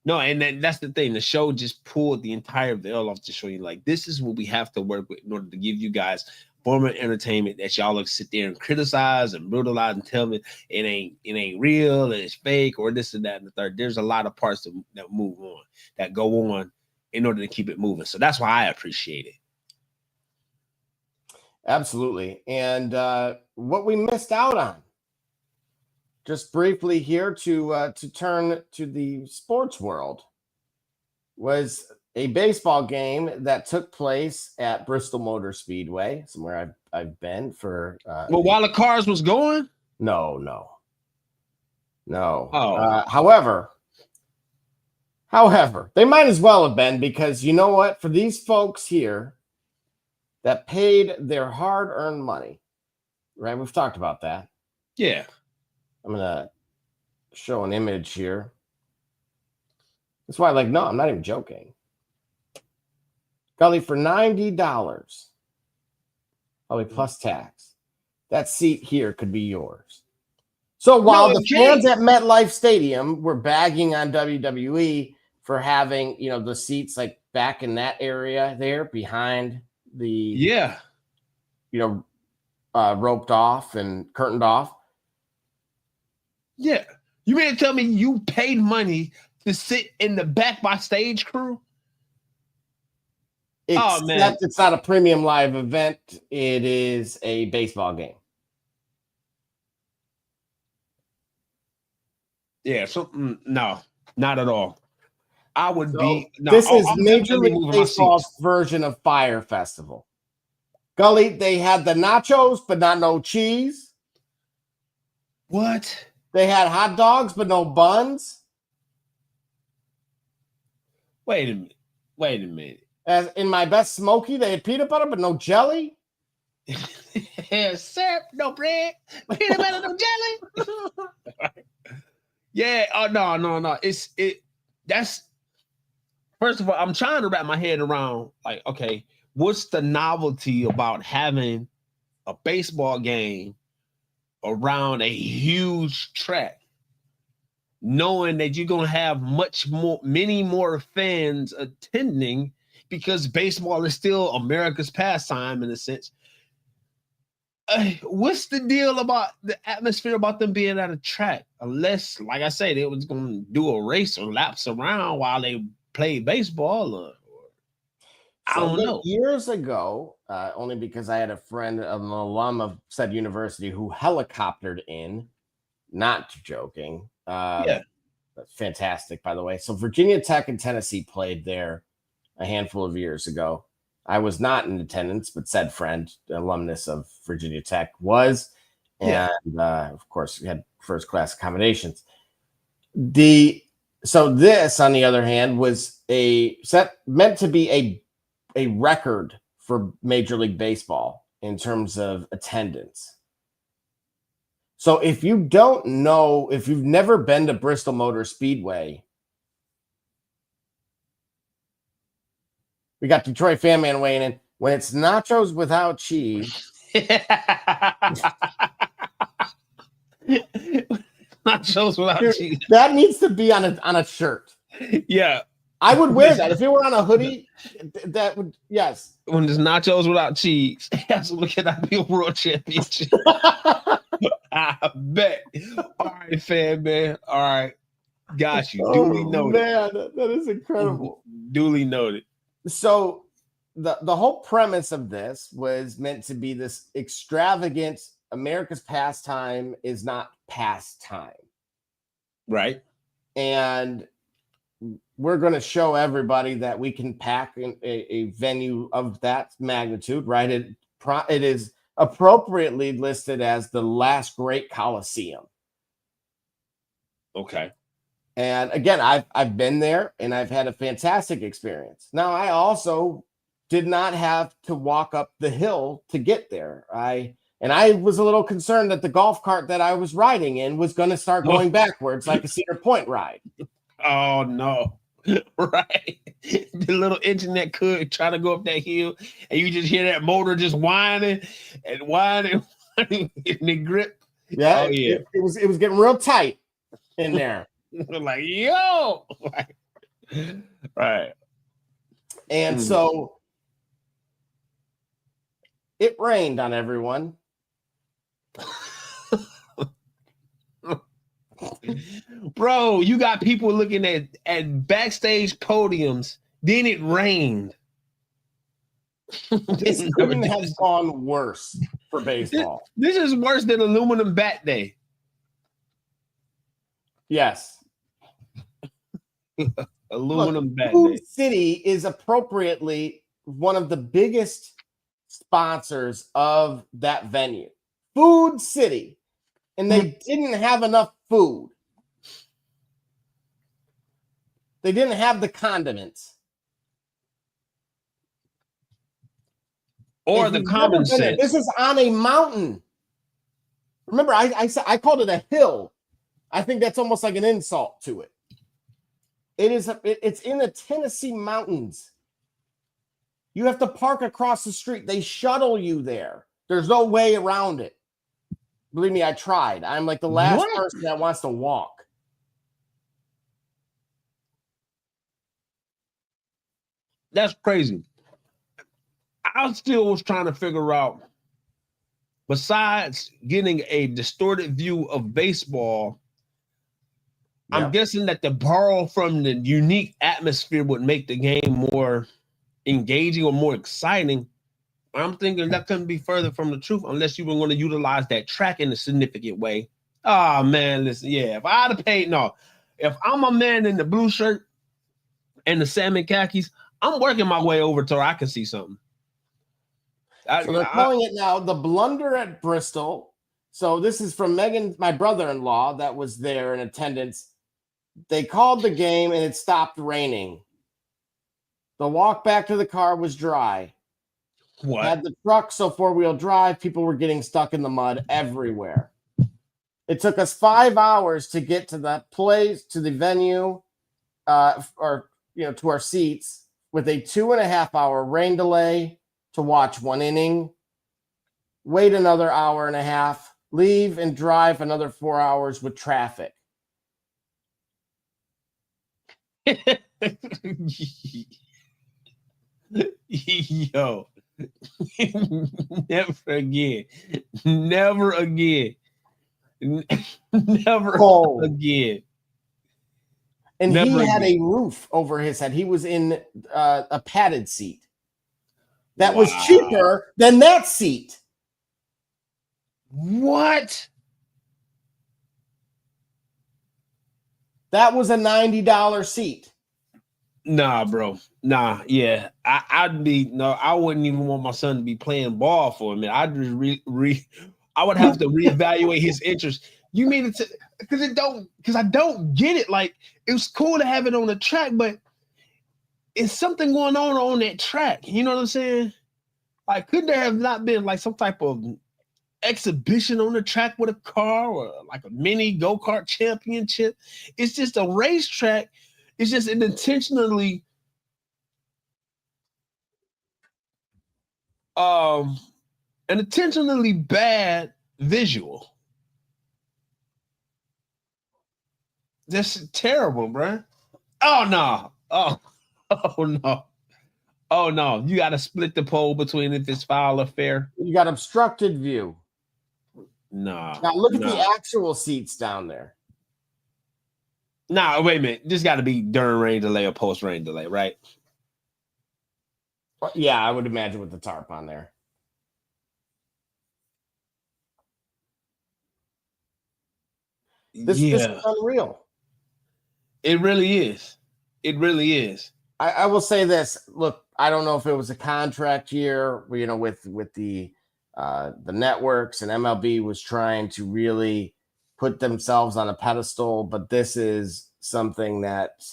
No, and that's the thing. The show just pulled the entire veil off to show you, like, this is what we have to work with in order to give you guys form of entertainment that y'all look sit there and criticize and brutalize and tell me it ain't real and it's fake or this and that and the third. There's a lot of parts that move on, that go on in order to keep it moving. So that's why I appreciate it. Absolutely. And what we missed out on, just briefly here to turn to the sports world, was a baseball game that took place at Bristol Motor Speedway, somewhere I've been for. While the cars was going? No. Oh. However, they might as well have been, because you know what? For these folks here that paid their hard-earned money, right? We've talked about that. Yeah. I'm gonna show an image here. That's why, like, no, I'm not even joking. Gully, for $90, probably plus tax, that seat here could be yours. So while the fans at MetLife Stadium were bagging on WWE for having, the seats like back in that area there behind the, roped off and curtained off. Yeah. You mean to tell me you paid money to sit in the back by stage crew? Except it's not a premium live event. It is a baseball game. Yeah, so no, not at all. I would be. No, this is I'm Major League Baseball's version of Fire Festival. Gully, they had the nachos, but not no cheese. What? They had hot dogs, but no buns. Wait a minute. As in my best smoky, they had peanut butter, but no jelly. Syrup, no bread, peanut butter, no jelly. Yeah. Oh no. That's first of all, I'm trying to wrap my head around, like, okay, what's the novelty about having a baseball game around a huge track, knowing that you're going to have many more fans attending because baseball is still America's pastime in a sense. What's the deal about the atmosphere about them being at a track? Unless, like I say, they was going to do a race or laps around while they play baseball. I don't know. Years ago, only because I had a friend, an alum of said university, who helicoptered in. Not joking. Yeah. That's fantastic, by the way. So Virginia Tech and Tennessee played there a handful of years ago. I was not in attendance, but said friend, alumnus of Virginia Tech, was. And of course, we had first class accommodations. So this, on the other hand, was meant to be a record for Major League Baseball in terms of attendance. So if you don't know, if you've never been to Bristol Motor Speedway, we got Detroit Fan Man weighing in. When it's nachos without cheese. Nachos without cheese. That needs to be on a shirt. Yeah. I would wear that. If it were on a hoodie, that would, yes. When there's nachos without cheese, that's look at that Bill World Championship. I bet. All right, fan man. All right. Got you. Duly noted. Man, that is incredible. Duly noted. So the whole premise of this was meant to be this extravagant America's pastime is not pastime. Right. And we're going to show everybody that we can pack a venue of that magnitude, right? It is appropriately listed as the last great Coliseum. Okay. And again, I've been there and I've had a fantastic experience. Now, I also did not have to walk up the hill to get there. I was a little concerned that the golf cart that I was riding in was going to start going backwards like a Cedar Point ride. Oh, no. Right. The little engine that could try to go up that hill, and you just hear that motor just whining and whining in the grip. Yeah. Oh, yeah. It was getting real tight in there. Like, yo. Right. And so it rained on everyone. Bro, you got people looking at backstage podiums, then it rained. This couldn't have gone worse for baseball. This is worse than aluminum bat day. Yes. Aluminum bat Food day. City is appropriately one of the biggest sponsors of that venue. Food City. And they didn't have enough food. They didn't have the condiments. Or the common sense. This is on a mountain. Remember, I called it a hill. I think that's almost like an insult to it. It's in the Tennessee mountains. You have to park across the street. They shuttle you there. There's no way around it. Believe me, I tried. I'm like the last person that wants to walk. That's crazy. I still was trying to figure out, besides getting a distorted view of baseball, I'm guessing that to borrow from the unique atmosphere would make the game more engaging or more exciting. I'm thinking that couldn't be further from the truth unless you were going to utilize that track in a significant way. Oh, man, listen, yeah. If I'd have paid, if I'm a man in the blue shirt and the salmon khakis, I'm working my way over to where I can see something. So they're calling it now the blunder at Bristol. So this is from Megan, my brother-in-law, that was there in attendance. They called the game and it stopped raining. The walk back to the car was dry. What? Had the truck, so four-wheel drive, people were getting stuck in the mud everywhere. It took us 5 hours to get to that place, to the venue, to our seats, with a 2.5-hour rain delay to watch one inning, wait another hour and a half, leave and drive another 4 hours with traffic? Yo, never again. Never again. Never again. And Never he had again. a roof over his head. He was in a padded seat. That was cheaper than that seat. What? That was a $90 seat. Nah, bro. Nah, yeah. I wouldn't even want my son to be playing ball for me. I'd just I would have to reevaluate his interest. You mean it because I don't get it. Like, it was cool to have it on the track, but it's something going on that track. You know what I'm saying? Like, could there have not been like some type of exhibition on the track with a car or like a mini go-kart championship? It's just a racetrack. It's just an intentionally bad visual. That's terrible, bro. Oh no. Oh no. Oh no. You gotta split the pole between if it's foul or fair. You got obstructed view. Nah. Now look at the actual seats down there. Nah, wait a minute. This got to be during rain delay or post rain delay, right? Yeah, I would imagine with the tarp on there. This is unreal. It really is. It really is. I will say this. Look, I don't know if it was a contract year, you know, with the networks, and MLB was trying to really put themselves on a pedestal, but this is something that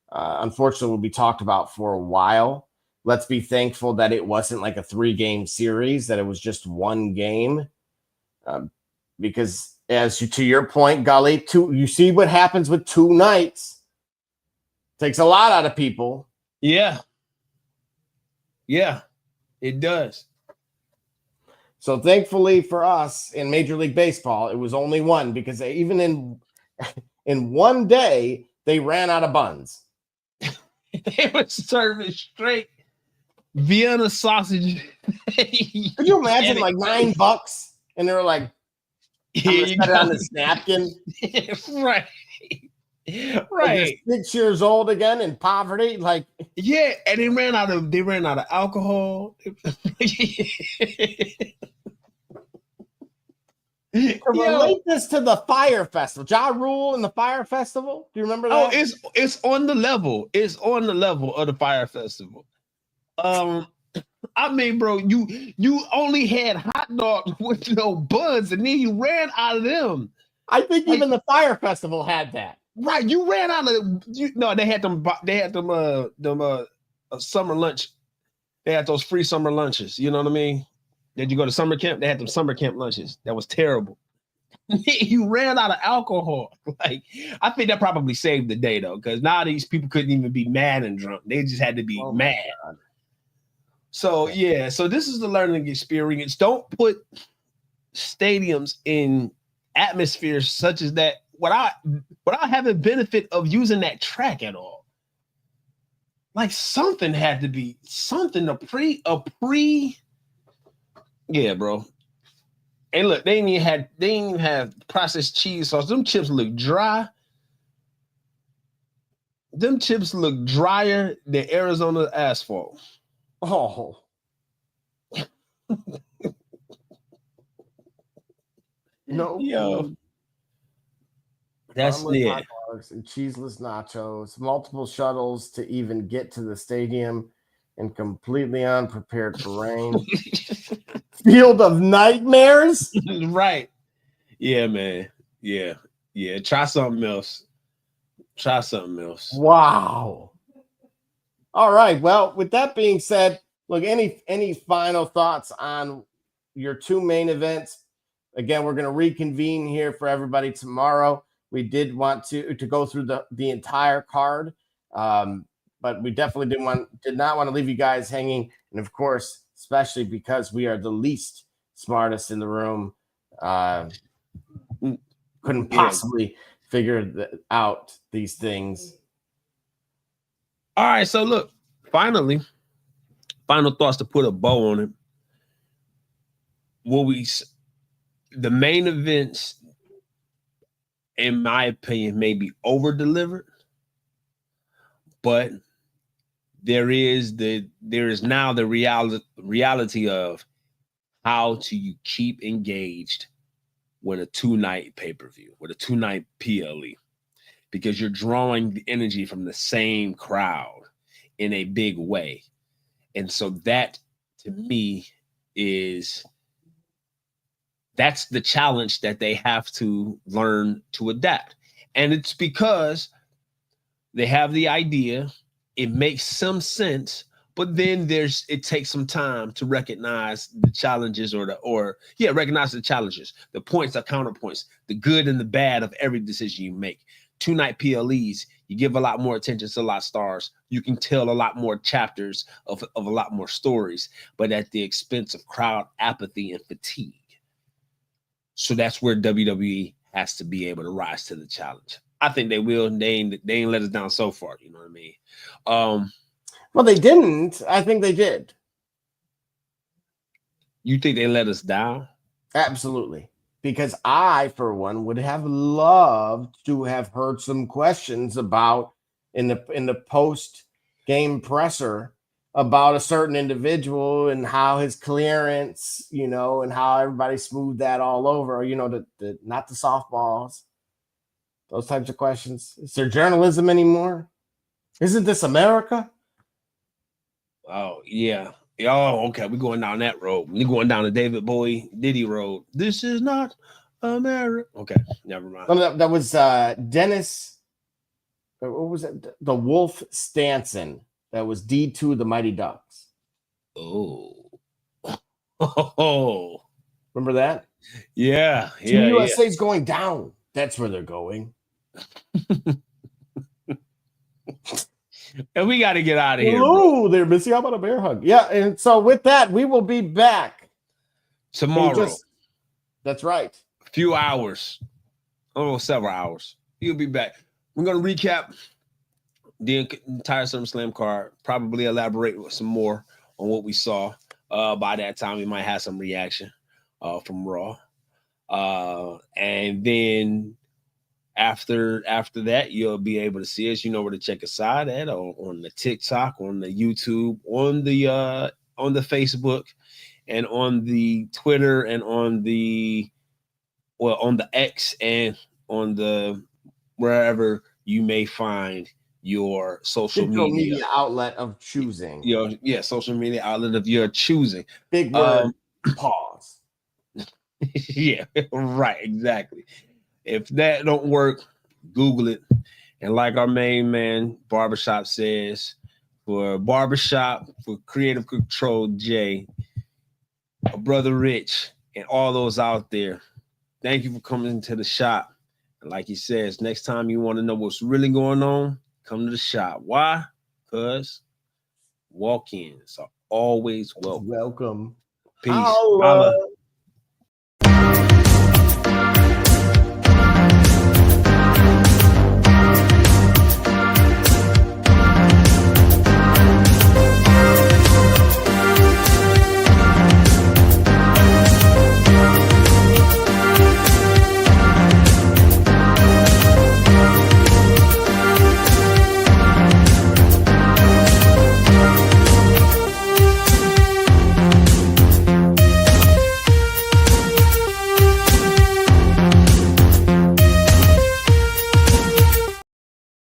unfortunately will be talked about for a while. Let's be thankful that it wasn't like a 3-game series, that it was just one game, because to your point, Gully, you see what happens with 2 nights. Takes a lot out of people. Yeah, it does. So thankfully for us in Major League Baseball, it was only one, because even in one day, they ran out of buns. They were serving straight Vienna sausage. Could you imagine like $9 and they were like, I'm gonna set it on this napkin? Right. Like 6 years old again in poverty. Like, yeah, and they ran out of alcohol. To relate this to the Fire Festival, Ja Rule and the Fire Festival. Do you remember that? Oh, it's on the level. It's on the level of the Fire Festival. I mean, bro, you only had hot dogs with no buns, and then you ran out of them. I think even the Fire Festival had that. Right, you ran out of they had them summer lunch. They had those free summer lunches. You know what I mean? Did you go to summer camp? They had them summer camp lunches. That was terrible. You ran out of alcohol. Like, I think that probably saved the day though, because now these people couldn't even be mad and drunk. They just had to be mad. So yeah, so this is the learning experience. Don't put stadiums in atmospheres such as that without having benefit of using that track at all. Like, something had to be something a pre. Yeah, bro. And look, they didn't even have processed cheese sauce. Them chips look dry. Them chips look drier than Arizona asphalt. Oh. No. Yo. That's it. hot dogs and cheeseless nachos, multiple shuttles to even get to the stadium, and completely unprepared for rain. Field of nightmares. Right. Yeah, man. Yeah. Try something else. Wow. All right. Well, with that being said, look, any final thoughts on your 2 main events? Again, we're going to reconvene here for everybody tomorrow. We did want to go through the entire card, but we definitely did not want to leave you guys hanging. And of course, especially because we are the least smartest in the room, Couldn't possibly figure out these things. All right, so look, final thoughts to put a bow on it. The main events, in my opinion, may be over-delivered, but there is now the reality of how to you keep engaged with a 2-night pay-per-view, with a 2-night PLE, because you're drawing the energy from the same crowd in a big way. And so that, to me, that's the challenge that they have to learn to adapt. And it's because they have the idea, it makes some sense, but then it takes some time to recognize the challenges recognize the challenges, the points, the counterpoints, the good and the bad of every decision you make. 2-night PLEs, you give a lot more attention to a lot of stars. You can tell a lot more chapters of a lot more stories, but at the expense of crowd apathy and fatigue. So that's where WWE has to be able to rise to the challenge. I think they will. They ain't let us down so far. You know what I mean? Well, they didn't. I think they did. You think they let us down? Absolutely. Because I, for one, would have loved to have heard some questions about in the post-game presser about a certain individual and how his clearance, and how everybody smoothed that all over, not the softballs, those types of questions. Is there journalism anymore? Isn't this America? Oh, yeah. Oh, okay. We're going down that road. We're going down the David Bowie Diddy road. This is not America. Okay, never mind. That was Dennis. What was it? The Wolf Stanson. That was D2 the Mighty Ducks. Oh. Remember that? Yeah. Team USA's going down. That's where they're going. And we got to get out of here. Oh, they're missing out on a bear hug. Yeah, and so with that, we will be back tomorrow. That's right. A few hours. Oh, several hours. You'll be back. We're going to recap the entire SummerSlam card, probably elaborate with some more on what we saw. By that time, we might have some reaction from Raw. And then after that, you'll be able to see us. You know where to check us out at on the TikTok, on the YouTube, on the Facebook, and on the Twitter, and on the X, and on the wherever you may find your social media outlet of choosing. Social media outlet of your choosing. Big word. Pause. Yeah, right, exactly. If that don't work, Google it. And like our main man Barbershop says, for Barbershop, for Creative Control J, Brother Rich, and all those out there, thank you for coming to the shop. And like he says, next time you want to know what's really going on, come to the shop. Why? Because walk-ins are always welcome. Welcome. Peace. Holla.